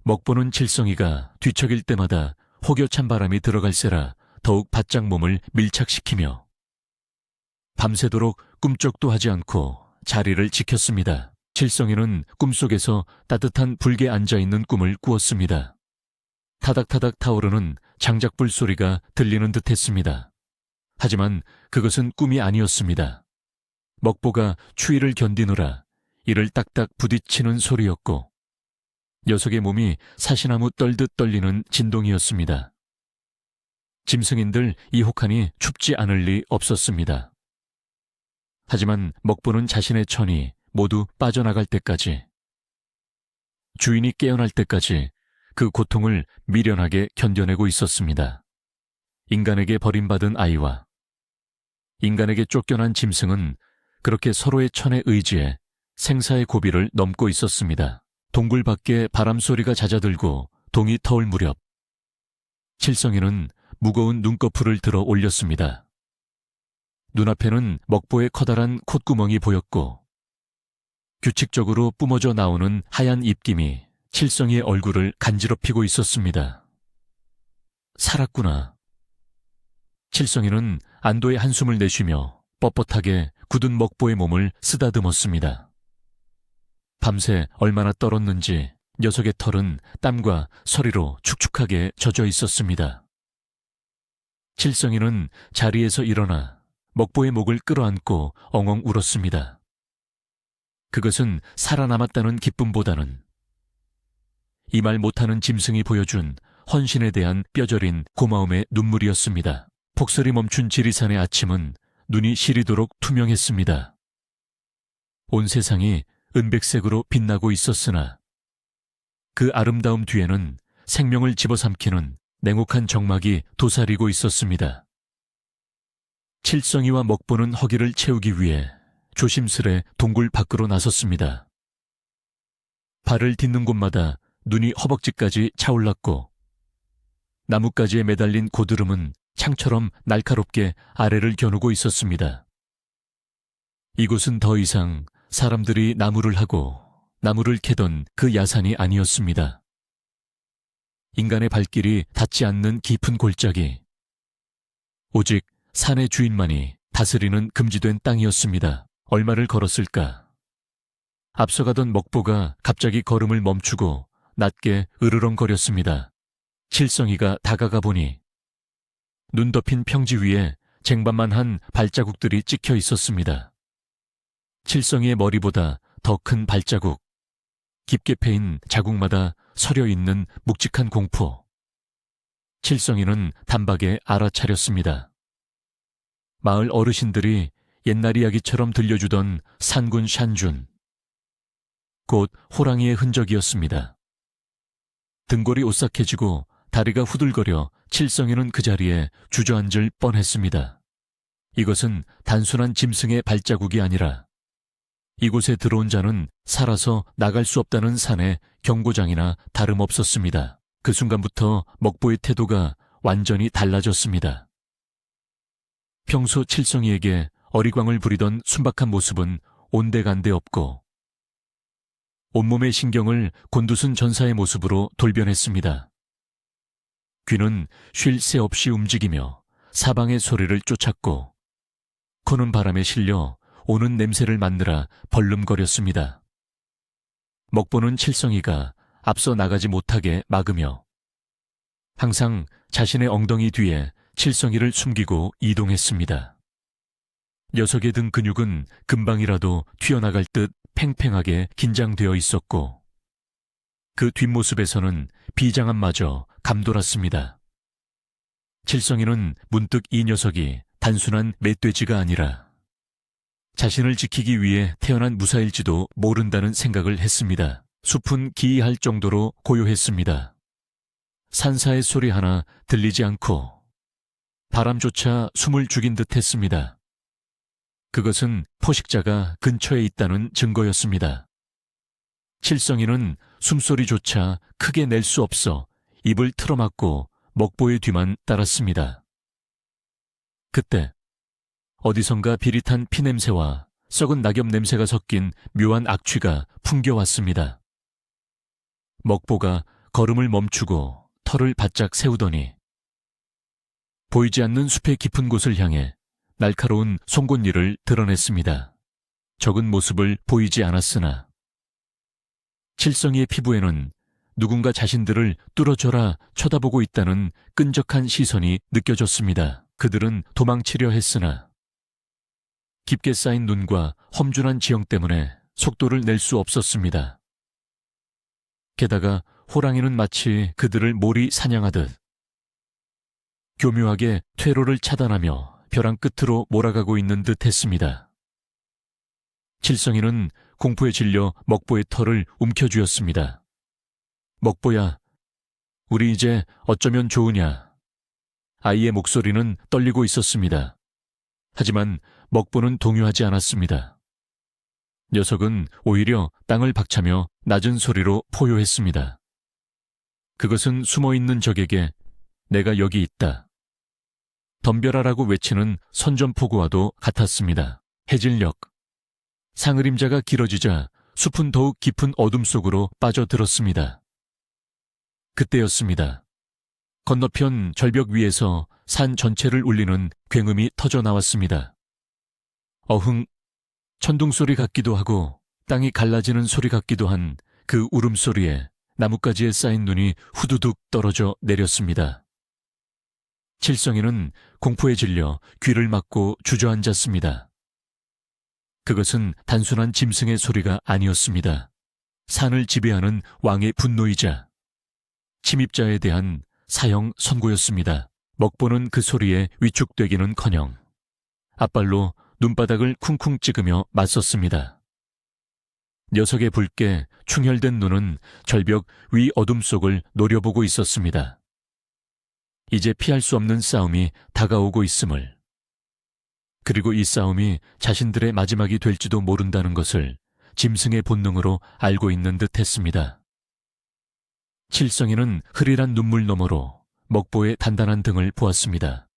먹보는 칠성이가 뒤척일 때마다 혹여찬 바람이 들어갈세라 더욱 바짝 몸을 밀착시키며 밤새도록 꿈쩍도 하지 않고 자리를 지켰습니다. 칠성이는 꿈속에서 따뜻한 불에 앉아있는 꿈을 꾸었습니다. 타닥타닥 타오르는 장작불 소리가 들리는 듯했습니다. 하지만 그것은 꿈이 아니었습니다. 먹보가 추위를 견디느라 이를 딱딱 부딪히는 소리였고 녀석의 몸이 사시나무 떨듯 떨리는 진동이었습니다. 짐승인들 이 혹하니 춥지 않을 리 없었습니다. 하지만 먹보는 자신의 천이 모두 빠져나갈 때까지, 주인이 깨어날 때까지 그 고통을 미련하게 견뎌내고 있었습니다. 인간에게 버림받은 아이와 인간에게 쫓겨난 짐승은 그렇게 서로의 천에 의지해 생사의 고비를 넘고 있었습니다. 동굴 밖에 바람소리가 잦아들고 동이 터올 무렵 칠성이는 무거운 눈꺼풀을 들어 올렸습니다. 눈앞에는 먹보의 커다란 콧구멍이 보였고 규칙적으로 뿜어져 나오는 하얀 입김이 칠성이의 얼굴을 간지럽히고 있었습니다. 살았구나. 칠성이는 안도의 한숨을 내쉬며 뻣뻣하게 굳은 먹보의 몸을 쓰다듬었습니다. 밤새 얼마나 떨었는지 녀석의 털은 땀과 서리로 축축하게 젖어 있었습니다. 칠성이는 자리에서 일어나 먹보의 목을 끌어안고 엉엉 울었습니다. 그것은 살아남았다는 기쁨보다는 이 말 못하는 짐승이 보여준 헌신에 대한 뼈저린 고마움의 눈물이었습니다. 폭설이 멈춘 지리산의 아침은 눈이 시리도록 투명했습니다. 온 세상이 은백색으로 빛나고 있었으나 그 아름다움 뒤에는 생명을 집어삼키는 냉혹한 정막이 도사리고 있었습니다. 칠성이와 먹보는 허기를 채우기 위해 조심스레 동굴 밖으로 나섰습니다. 발을 딛는 곳마다 눈이 허벅지까지 차올랐고 나뭇가지에 매달린 고드름은 창처럼 날카롭게 아래를 겨누고 있었습니다. 이곳은 더 이상 사람들이 나무를 하고 나무를 캐던 그 야산이 아니었습니다. 인간의 발길이 닿지 않는 깊은 골짜기, 오직 산의 주인만이 다스리는 금지된 땅이었습니다. 얼마를 걸었을까? 앞서가던 먹보가 갑자기 걸음을 멈추고 낮게 으르렁거렸습니다. 칠성이가 다가가 보니 눈 덮인 평지 위에 쟁반만한 발자국들이 찍혀 있었습니다. 칠성이의 머리보다 더 큰 발자국, 깊게 패인 자국마다 서려 있는 묵직한 공포. 칠성이는 단박에 알아차렸습니다. 마을 어르신들이 옛날 이야기처럼 들려주던 산군 샨준, 곧 호랑이의 흔적이었습니다. 등골이 오싹해지고 다리가 후들거려 칠성이는 그 자리에 주저앉을 뻔했습니다. 이것은 단순한 짐승의 발자국이 아니라 이곳에 들어온 자는 살아서 나갈 수 없다는 산의 경고장이나 다름없었습니다. 그 순간부터 먹보의 태도가 완전히 달라졌습니다. 평소 칠성이에게 어리광을 부리던 순박한 모습은 온데간데 없고 온몸의 신경을 곤두선 전사의 모습으로 돌변했습니다. 귀는 쉴 새 없이 움직이며 사방의 소리를 쫓았고 코는 바람에 실려 오는 냄새를 맡느라 벌름거렸습니다. 먹보는 칠성이가 앞서 나가지 못하게 막으며 항상 자신의 엉덩이 뒤에 칠성이를 숨기고 이동했습니다. 녀석의 등 근육은 금방이라도 튀어나갈 듯 팽팽하게 긴장되어 있었고 그 뒷모습에서는 비장함마저 감돌았습니다. 칠성이는 문득 이 녀석이 단순한 멧돼지가 아니라 자신을 지키기 위해 태어난 무사일지도 모른다는 생각을 했습니다. 숲은 기이할 정도로 고요했습니다. 산사의 소리 하나 들리지 않고 바람조차 숨을 죽인 듯 했습니다. 그것은 포식자가 근처에 있다는 증거였습니다. 칠성이는 숨소리조차 크게 낼 수 없어 입을 틀어막고 먹보의 뒤만 따랐습니다. 그때 어디선가 비릿한 피냄새와 썩은 낙엽 냄새가 섞인 묘한 악취가 풍겨왔습니다. 먹보가 걸음을 멈추고 털을 바짝 세우더니 보이지 않는 숲의 깊은 곳을 향해 날카로운 송곳니를 드러냈습니다. 적은 모습을 보이지 않았으나 칠성이의 피부에는 누군가 자신들을 뚫어져라 쳐다보고 있다는 끈적한 시선이 느껴졌습니다. 그들은 도망치려 했으나 깊게 쌓인 눈과 험준한 지형 때문에 속도를 낼 수 없었습니다. 게다가 호랑이는 마치 그들을 몰이 사냥하듯 교묘하게 퇴로를 차단하며 벼랑 끝으로 몰아가고 있는 듯 했습니다. 칠성이는 공포에 질려 먹보의 털을 움켜쥐었습니다. 먹보야, 우리 이제 어쩌면 좋으냐? 아이의 목소리는 떨리고 있었습니다. 하지만 먹보는 동요하지 않았습니다. 녀석은 오히려 땅을 박차며 낮은 소리로 포효했습니다. 그것은 숨어있는 적에게 내가 여기 있다, 덤벼라라고 외치는 선전포고와도 같았습니다. 해질녘, 상의림자가 길어지자 숲은 더욱 깊은 어둠 속으로 빠져들었습니다. 그때였습니다. 건너편 절벽 위에서 산 전체를 울리는 굉음이 터져 나왔습니다. 어흥, 천둥소리 같기도 하고 땅이 갈라지는 소리 같기도 한 그 울음소리에 나뭇가지에 쌓인 눈이 후두둑 떨어져 내렸습니다. 칠성이는 공포에 질려 귀를 막고 주저앉았습니다. 그것은 단순한 짐승의 소리가 아니었습니다. 산을 지배하는 왕의 분노이자 침입자에 대한 사형 선고였습니다. 먹보는 그 소리에 위축되기는커녕 앞발로 눈바닥을 쿵쿵 찍으며 맞섰습니다. 녀석의 붉게 충혈된 눈은 절벽 위 어둠 속을 노려보고 있었습니다. 이제 피할 수 없는 싸움이 다가오고 있음을, 그리고 이 싸움이 자신들의 마지막이 될지도 모른다는 것을 짐승의 본능으로 알고 있는 듯 했습니다. 칠성이는 흐릿한 눈물 너머로 먹보의 단단한 등을 보았습니다.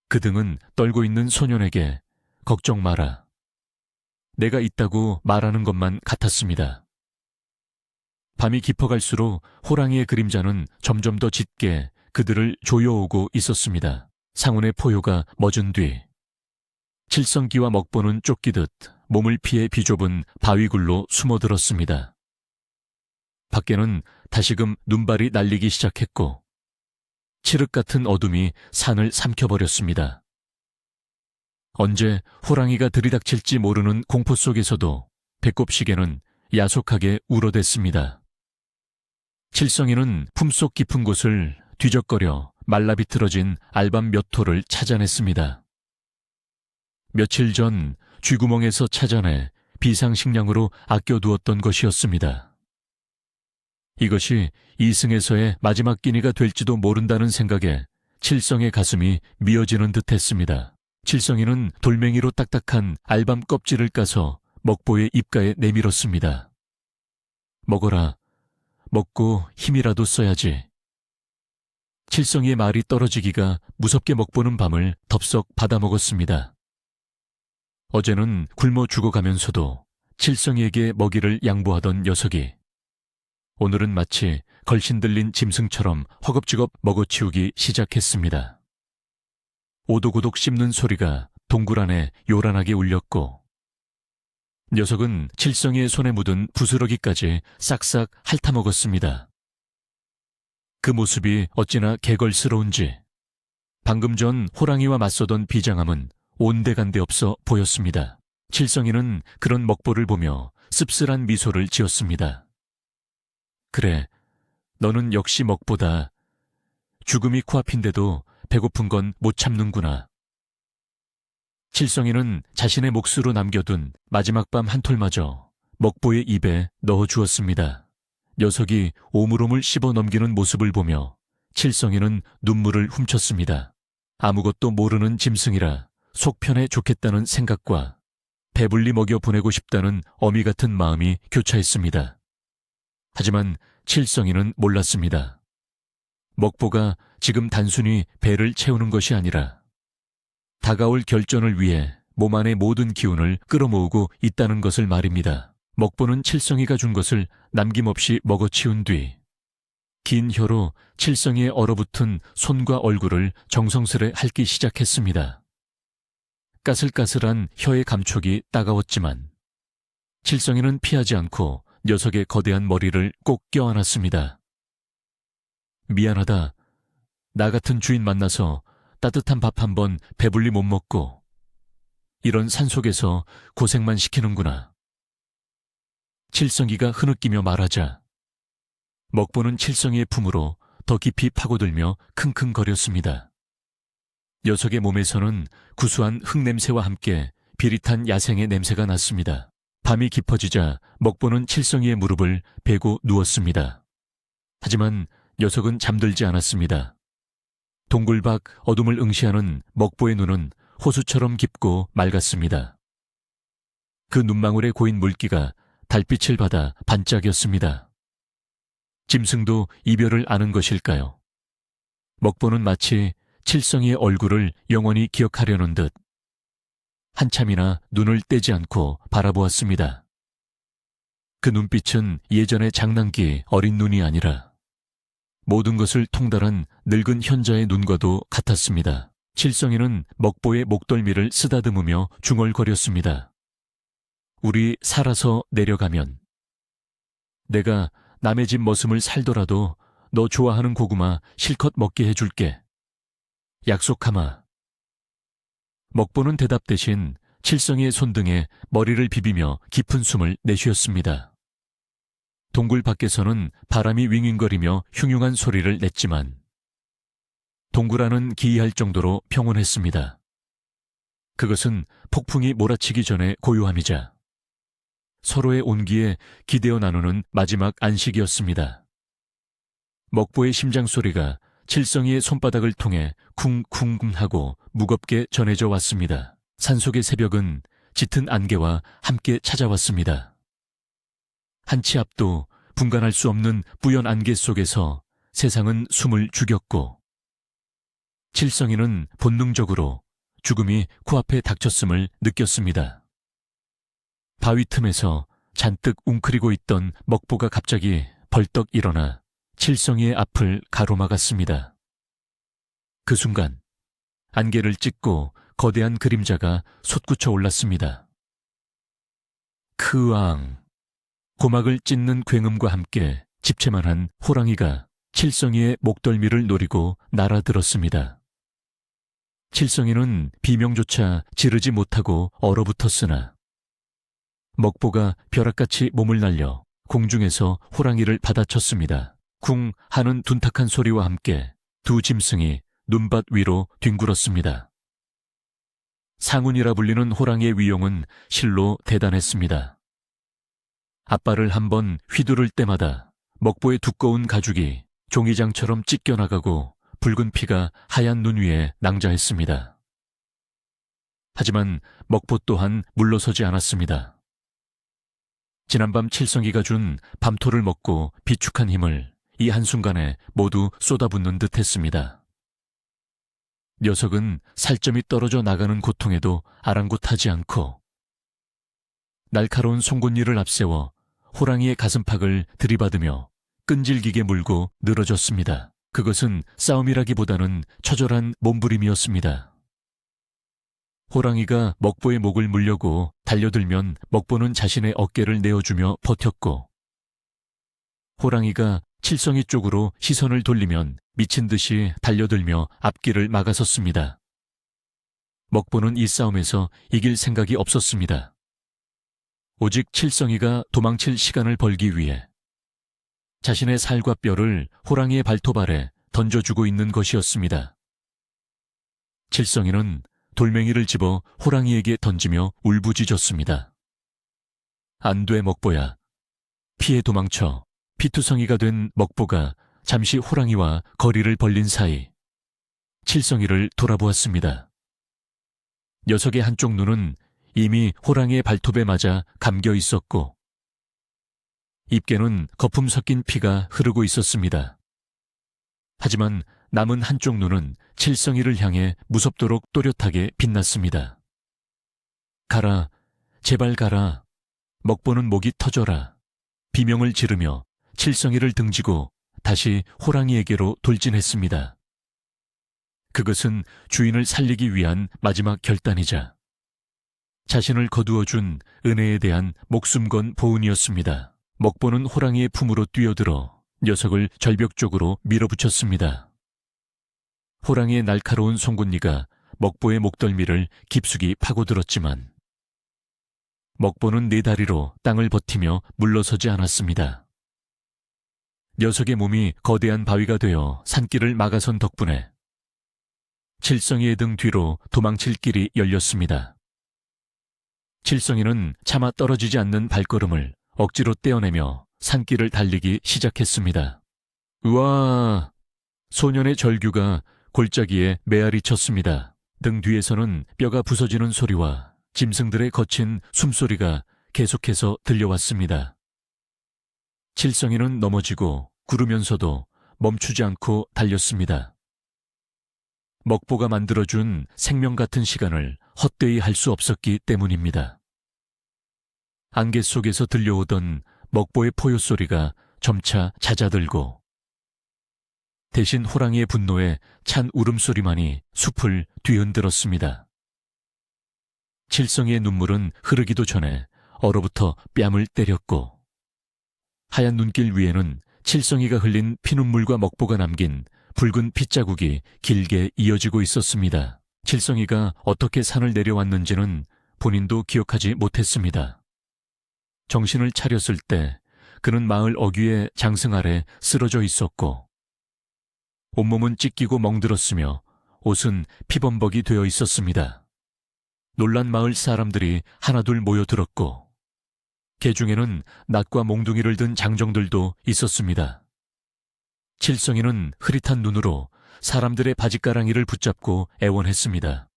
그 등은 떨고 있는 소년에게 걱정 마라, 내가 있다고 말하는 것만 같았습니다. 밤이 깊어갈수록 호랑이의 그림자는 점점 더 짙게 그들을 조여오고 있었습니다. 상운의 포효가 멎은 뒤 칠성기와 먹보는 쫓기듯 몸을 피해 비좁은 바위굴로 숨어들었습니다. 밖에는 다시금 눈발이 날리기 시작했고 칠흑 같은 어둠이 산을 삼켜버렸습니다. 언제 호랑이가 들이닥칠지 모르는 공포 속에서도 배꼽시계는 야속하게 울어댔습니다. 칠성이는 품속 깊은 곳을 뒤적거려 말라비틀어진 알밤 몇 톨을 찾아냈습니다. 며칠 전 쥐구멍에서 찾아내 비상식량으로 아껴두었던 것이었습니다. 이것이 이승에서의 마지막 끼니가 될지도 모른다는 생각에 칠성의 가슴이 미어지는 듯했습니다. 칠성이는 돌멩이로 딱딱한 알밤 껍질을 까서 먹보의 입가에 내밀었습니다. 먹어라, 먹고 힘이라도 써야지. 칠성이의 말이 떨어지기가 무섭게 먹보는 밤을 덥석 받아먹었습니다. 어제는 굶어 죽어가면서도 칠성이에게 먹이를 양보하던 녀석이 오늘은 마치 걸신 들린 짐승처럼 허겁지겁 먹어치우기 시작했습니다. 오독오독 씹는 소리가 동굴 안에 요란하게 울렸고 녀석은 칠성이의 손에 묻은 부스러기까지 싹싹 핥아먹었습니다. 그 모습이 어찌나 개걸스러운지 방금 전 호랑이와 맞서던 비장함은 온데간데 없어 보였습니다. 칠성이는 그런 먹보를 보며 씁쓸한 미소를 지었습니다. 그래, 너는 역시 먹보다. 죽음이 코앞인데도 배고픈 건 못 참는구나. 칠성이는 자신의 몫으로 남겨둔 마지막 밤 한 톨마저 먹보의 입에 넣어주었습니다. 녀석이 오물오물 씹어 넘기는 모습을 보며 칠성이는 눈물을 훔쳤습니다. 아무것도 모르는 짐승이라 속 편해 좋겠다는 생각과 배불리 먹여 보내고 싶다는 어미 같은 마음이 교차했습니다. 하지만 칠성이는 몰랐습니다. 먹보가 지금 단순히 배를 채우는 것이 아니라 다가올 결전을 위해 몸 안의 모든 기운을 끌어모으고 있다는 것을 말입니다. 먹보는 칠성이가 준 것을 남김없이 먹어치운 뒤 긴 혀로 칠성이의 얼어붙은 손과 얼굴을 정성스레 핥기 시작했습니다. 까슬까슬한 혀의 감촉이 따가웠지만 칠성이는 피하지 않고 녀석의 거대한 머리를 꼭 껴안았습니다. 미안하다. 나 같은 주인 만나서 따뜻한 밥 한 번 배불리 못 먹고 이런 산속에서 고생만 시키는구나. 칠성이가 흐느끼며 말하자 먹보는 칠성이의 품으로 더 깊이 파고들며 킁킁거렸습니다. 녀석의 몸에서는 구수한 흙냄새와 함께 비릿한 야생의 냄새가 났습니다. 밤이 깊어지자 먹보는 칠성이의 무릎을 베고 누웠습니다. 하지만 녀석은 잠들지 않았습니다. 동굴 밖 어둠을 응시하는 먹보의 눈은 호수처럼 깊고 맑았습니다. 그 눈망울에 고인 물기가 달빛을 받아 반짝였습니다. 짐승도 이별을 아는 것일까요? 먹보는 마치 칠성이의 얼굴을 영원히 기억하려는 듯 한참이나 눈을 떼지 않고 바라보았습니다. 그 눈빛은 예전의 장난기 어린 눈이 아니라 모든 것을 통달한 늙은 현자의 눈과도 같았습니다. 칠성이는 먹보의 목덜미를 쓰다듬으며 중얼거렸습니다. 우리 살아서 내려가면 내가 남의 집 머슴을 살더라도 너 좋아하는 고구마 실컷 먹게 해줄게. 약속하마. 먹보는 대답 대신 칠성이의 손등에 머리를 비비며 깊은 숨을 내쉬었습니다. 동굴 밖에서는 바람이 윙윙거리며 흉흉한 소리를 냈지만 동굴 안은 기이할 정도로 평온했습니다. 그것은 폭풍이 몰아치기 전의 고요함이자 서로의 온기에 기대어 나누는 마지막 안식이었습니다. 먹보의 심장 소리가 칠성이의 손바닥을 통해 쿵쿵 하고 무겁게 전해져 왔습니다. 산속의 새벽은 짙은 안개와 함께 찾아왔습니다. 한 치 앞도 분간할 수 없는 뿌연 안개 속에서 세상은 숨을 죽였고 칠성이는 본능적으로 죽음이 코앞에 닥쳤음을 느꼈습니다. 바위 틈에서 잔뜩 웅크리고 있던 먹보가 갑자기 벌떡 일어나 칠성이의 앞을 가로막았습니다. 그 순간 안개를 찢고 거대한 그림자가 솟구쳐 올랐습니다. 크앙! 고막을 찢는 굉음과 함께 집채만한 호랑이가 칠성이의 목덜미를 노리고 날아들었습니다. 칠성이는 비명조차 지르지 못하고 얼어붙었으나 먹보가 벼락같이 몸을 날려 공중에서 호랑이를 받아쳤습니다. 쿵 하는 둔탁한 소리와 함께 두 짐승이 눈밭 위로 뒹굴었습니다. 상운이라 불리는 호랑이의 위용은 실로 대단했습니다. 앞발을 한번 휘두를 때마다 먹보의 두꺼운 가죽이 종이장처럼 찢겨나가고 붉은 피가 하얀 눈 위에 낭자했습니다. 하지만 먹보 또한 물러서지 않았습니다. 지난밤 칠성이가 준 밤토를 먹고 비축한 힘을 이 한순간에 모두 쏟아붓는 듯 했습니다. 녀석은 살점이 떨어져 나가는 고통에도 아랑곳하지 않고 날카로운 송곳니를 앞세워 호랑이의 가슴팍을 들이받으며 끈질기게 물고 늘어졌습니다. 그것은 싸움이라기보다는 처절한 몸부림이었습니다. 호랑이가 먹보의 목을 물려고 달려들면 먹보는 자신의 어깨를 내어주며 버텼고 호랑이가 칠성이 쪽으로 시선을 돌리면 미친 듯이 달려들며 앞길을 막아섰습니다. 먹보는 이 싸움에서 이길 생각이 없었습니다. 오직 칠성이가 도망칠 시간을 벌기 위해 자신의 살과 뼈를 호랑이의 발톱 아래 던져주고 있는 것이었습니다. 칠성이는 돌멩이를 집어 호랑이에게 던지며 울부짖었습니다. 안 돼, 먹보야. 피해 도망쳐 피투성이가 된 먹보가 잠시 호랑이와 거리를 벌린 사이 칠성이를 돌아보았습니다. 녀석의 한쪽 눈은 이미 호랑이의 발톱에 맞아 감겨 있었고 입계는 거품 섞인 피가 흐르고 있었습니다. 하지만 남은 한쪽 눈은 칠성이를 향해 무섭도록 또렷하게 빛났습니다. 가라, 제발 가라. 먹보는 목이 터져라. 비명을 지르며 칠성이를 등지고 다시 호랑이에게로 돌진했습니다. 그것은 주인을 살리기 위한 마지막 결단이자 자신을 거두어준 은혜에 대한 목숨 건 보은이었습니다. 먹보는 호랑이의 품으로 뛰어들어 녀석을 절벽 쪽으로 밀어붙였습니다. 호랑이의 날카로운 송곳니가 먹보의 목덜미를 깊숙이 파고들었지만 먹보는 네 다리로 땅을 버티며 물러서지 않았습니다. 녀석의 몸이 거대한 바위가 되어 산길을 막아선 덕분에 칠성이의 등 뒤로 도망칠 길이 열렸습니다. 칠성이는 차마 떨어지지 않는 발걸음을 억지로 떼어내며 산길을 달리기 시작했습니다. 우와! 소년의 절규가 골짜기에 메아리 쳤습니다. 등 뒤에서는 뼈가 부서지는 소리와 짐승들의 거친 숨소리가 계속해서 들려왔습니다. 칠성이는 넘어지고 구르면서도 멈추지 않고 달렸습니다. 먹보가 만들어준 생명 같은 시간을 헛되이 할 수 없었기 때문입니다. 안개 속에서 들려오던 먹보의 포효 소리가 점차 잦아들고 대신 호랑이의 분노에 찬 울음소리만이 숲을 뒤흔들었습니다. 칠성이의 눈물은 흐르기도 전에 얼어붙어 뺨을 때렸고 하얀 눈길 위에는 칠성이가 흘린 피눈물과 먹보가 남긴 붉은 핏자국이 길게 이어지고 있었습니다. 칠성이가 어떻게 산을 내려왔는지는 본인도 기억하지 못했습니다. 정신을 차렸을 때 그는 마을 어귀의 장승 아래 쓰러져 있었고 온몸은 찢기고 멍들었으며 옷은 피범벅이 되어 있었습니다. 놀란 마을 사람들이 하나둘 모여들었고 개 중에는 낫과 몽둥이를 든 장정들도 있었습니다. 칠성이는 흐릿한 눈으로 사람들의 바짓가랑이를 붙잡고 애원했습니다.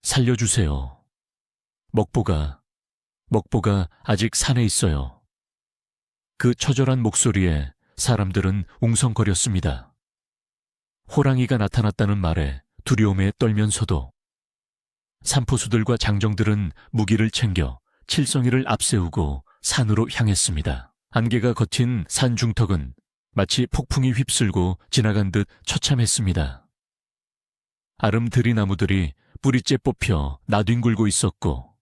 살려주세요. 먹보가 아직 산에 있어요. 그 처절한 목소리에 사람들은 웅성거렸습니다. 호랑이가 나타났다는 말에 두려움에 떨면서도 산포수들과 장정들은 무기를 챙겨 칠성이를 앞세우고 산으로 향했습니다. 안개가 걷힌 산 중턱은 마치 폭풍이 휩쓸고 지나간 듯 처참했습니다. 아름드리 나무들이 뿌리째 뽑혀 나뒹굴고 있었고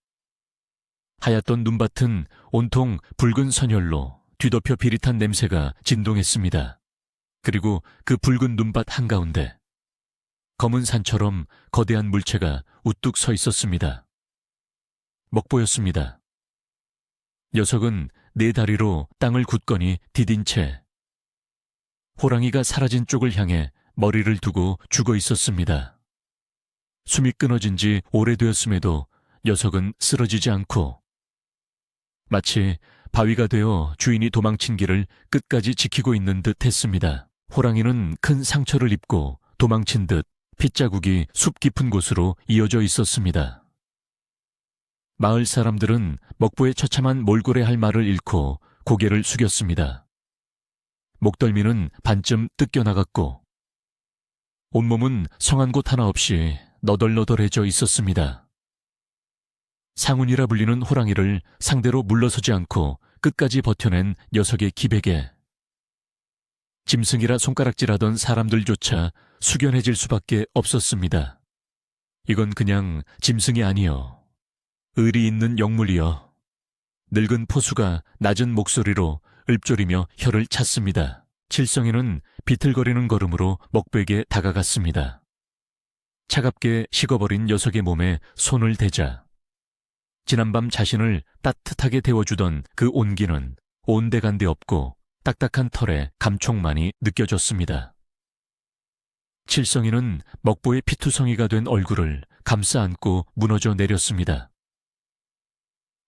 하얗던 눈밭은 온통 붉은 선혈로 뒤덮여 비릿한 냄새가 진동했습니다. 그리고 그 붉은 눈밭 한가운데 검은 산처럼 거대한 물체가 우뚝 서 있었습니다. 먹보였습니다. 녀석은 네 다리로 땅을 굳건히 디딘 채 호랑이가 사라진 쪽을 향해 머리를 두고 죽어 있었습니다. 숨이 끊어진 지 오래되었음에도 녀석은 쓰러지지 않고 마치 바위가 되어 주인이 도망친 길을 끝까지 지키고 있는 듯 했습니다. 호랑이는 큰 상처를 입고 도망친 듯 핏자국이 숲 깊은 곳으로 이어져 있었습니다. 마을 사람들은 먹보의 처참한 몰골의 할 말을 잃고 고개를 숙였습니다. 목덜미는 반쯤 뜯겨나갔고 온몸은 성한 곳 하나 없이 너덜너덜해져 있었습니다. 상운이라 불리는 호랑이를 상대로 물러서지 않고 끝까지 버텨낸 녀석의 기백에 짐승이라 손가락질하던 사람들조차 숙연해질 수밖에 없었습니다. 이건 그냥 짐승이 아니여. 의리 있는 영물이여. 늙은 포수가 낮은 목소리로 읊조리며 혀를 찼습니다. 칠성이는 비틀거리는 걸음으로 먹보에게 다가갔습니다. 차갑게 식어버린 녀석의 몸에 손을 대자 지난밤 자신을 따뜻하게 데워주던 그 온기는 온데간데 없고 딱딱한 털에 감촉만이 느껴졌습니다. 칠성이는 먹보의 피투성이가 된 얼굴을 감싸 안고 무너져 내렸습니다.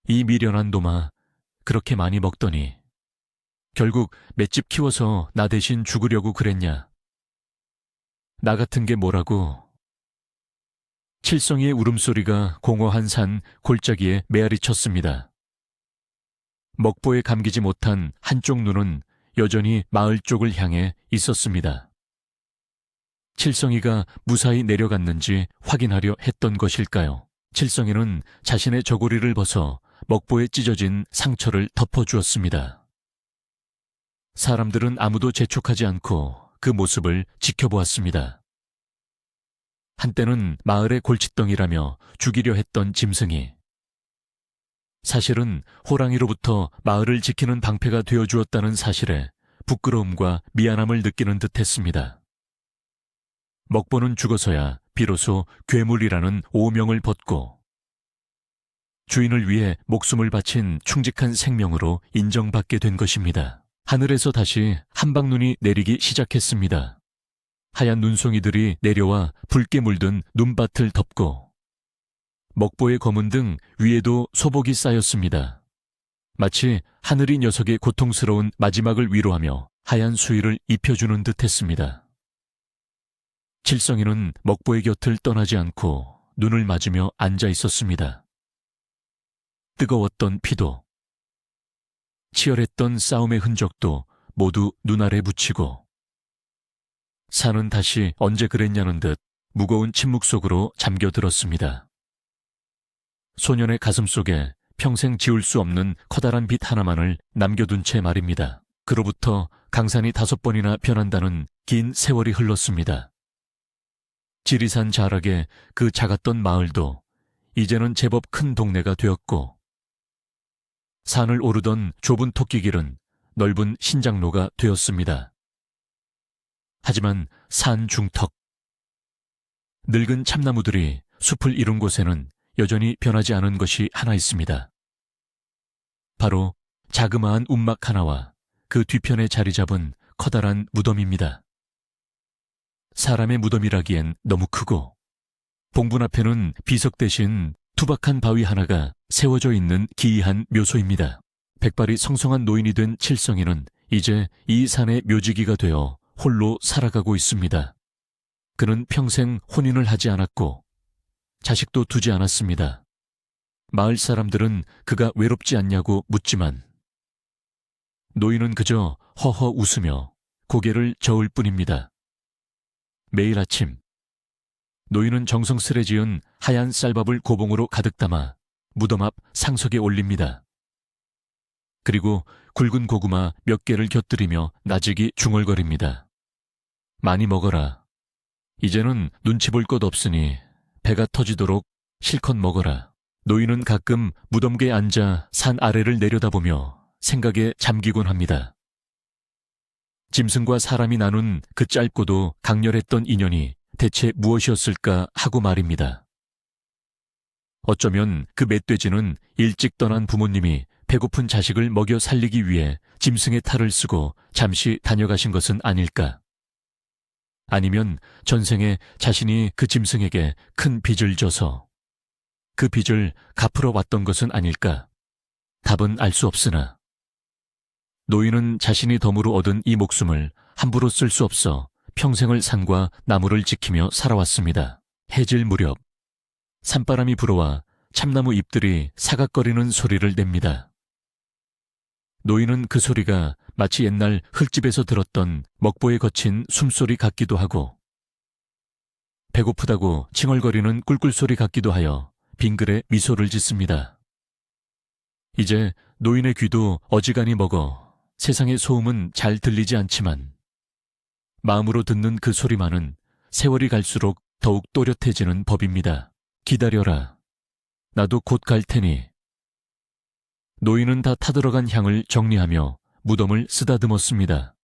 이 미련한 놈아, 그렇게 많이 먹더니 결국 맷집 키워서 나 대신 죽으려고 그랬냐? 나 같은 게 뭐라고? 칠성이의 울음소리가 공허한 산 골짜기에 메아리 쳤습니다. 먹보에 감기지 못한 한쪽 눈은 여전히 마을 쪽을 향해 있었습니다. 칠성이가 무사히 내려갔는지 확인하려 했던 것일까요? 칠성이는 자신의 저고리를 벗어 먹보에 찢어진 상처를 덮어주었습니다. 사람들은 아무도 재촉하지 않고 그 모습을 지켜보았습니다. 한때는 마을의 골칫덩이라며 죽이려 했던 짐승이 사실은 호랑이로부터 마을을 지키는 방패가 되어주었다는 사실에 부끄러움과 미안함을 느끼는 듯했습니다. 먹보는 죽어서야 비로소 괴물이라는 오명을 벗고 주인을 위해 목숨을 바친 충직한 생명으로 인정받게 된 것입니다. 하늘에서 다시 한방눈이 내리기 시작했습니다. 하얀 눈송이들이 내려와 붉게 물든 눈밭을 덮고 먹보의 검은 등 위에도 소복이 쌓였습니다. 마치 하늘이 녀석의 고통스러운 마지막을 위로하며 하얀 수의를 입혀주는 듯했습니다. 칠성이는 먹보의 곁을 떠나지 않고 눈을 맞으며 앉아 있었습니다. 뜨거웠던 피도 치열했던 싸움의 흔적도 모두 눈알에 묻히고 산은 다시 언제 그랬냐는 듯 무거운 침묵 속으로 잠겨들었습니다. 소년의 가슴 속에 평생 지울 수 없는 커다란 빚 하나만을 남겨둔 채 말입니다. 그로부터 강산이 5번이나 변한다는 긴 세월이 흘렀습니다. 지리산 자락에 그 작았던 마을도 이제는 제법 큰 동네가 되었고 산을 오르던 좁은 토끼길은 넓은 신장로가 되었습니다. 하지만 산 중턱 늙은 참나무들이 숲을 이룬 곳에는 여전히 변하지 않은 것이 하나 있습니다. 바로 자그마한 움막 하나와 그 뒤편에 자리 잡은 커다란 무덤입니다. 사람의 무덤이라기엔 너무 크고 봉분 앞에는 비석 대신 투박한 바위 하나가 세워져 있는 기이한 묘소입니다. 백발이 성성한 노인이 된 칠성이는 이제 이 산의 묘지기가 되어 홀로 살아가고 있습니다. 그는 평생 혼인을 하지 않았고 자식도 두지 않았습니다. 마을 사람들은 그가 외롭지 않냐고 묻지만 노인은 그저 허허 웃으며 고개를 저을 뿐입니다. 매일 아침 노인은 정성스레 지은 하얀 쌀밥을 고봉으로 가득 담아 무덤 앞 상석에 올립니다. 그리고 굵은 고구마 몇 개를 곁들이며 나직이 중얼거립니다. 많이 먹어라. 이제는 눈치 볼 것 없으니 배가 터지도록 실컷 먹어라. 노인은 가끔 무덤계에 앉아 산 아래를 내려다보며 생각에 잠기곤 합니다. 짐승과 사람이 나눈 그 짧고도 강렬했던 인연이 대체 무엇이었을까 하고 말입니다. 어쩌면 그 멧돼지는 일찍 떠난 부모님이 배고픈 자식을 먹여 살리기 위해 짐승의 탈을 쓰고 잠시 다녀가신 것은 아닐까? 아니면 전생에 자신이 그 짐승에게 큰 빚을 져서 그 빚을 갚으러 왔던 것은 아닐까? 답은 알 수 없으나 노인은 자신이 덤으로 얻은 이 목숨을 함부로 쓸 수 없어 평생을 산과 나무를 지키며 살아왔습니다. 해질 무렵 산바람이 불어와 참나무 잎들이 사각거리는 소리를 냅니다. 노인은 그 소리가 마치 옛날 흙집에서 들었던 먹보에 거친 숨소리 같기도 하고 배고프다고 칭얼거리는 꿀꿀소리 같기도 하여 빙글에 미소를 짓습니다. 이제 노인의 귀도 어지간히 먹어 세상의 소음은 잘 들리지 않지만 마음으로 듣는 그 소리만은 세월이 갈수록 더욱 또렷해지는 법입니다. 기다려라. 나도 곧 갈 테니. 노인은 다 타들어간 향을 정리하며 무덤을 쓰다듬었습니다.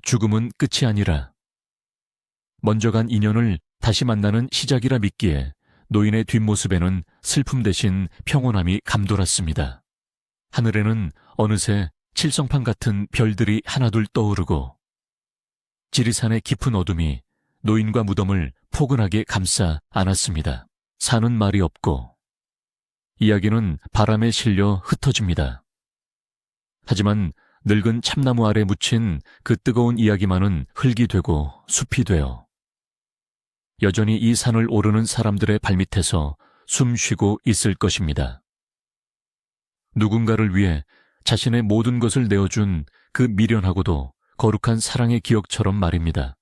죽음은 끝이 아니라 먼저 간 인연을 다시 만나는 시작이라 믿기에 노인의 뒷모습에는 슬픔 대신 평온함이 감돌았습니다. 하늘에는 어느새 칠성판 같은 별들이 하나둘 떠오르고 지리산의 깊은 어둠이 노인과 무덤을 포근하게 감싸 안았습니다. 사는 말이 없고 이야기는 바람에 실려 흩어집니다. 하지만 늙은 참나무 아래 묻힌 그 뜨거운 이야기만은 흙이 되고 숲이 되어 여전히 이 산을 오르는 사람들의 발밑에서 숨 쉬고 있을 것입니다. 누군가를 위해 자신의 모든 것을 내어준 그 미련하고도 거룩한 사랑의 기억처럼 말입니다.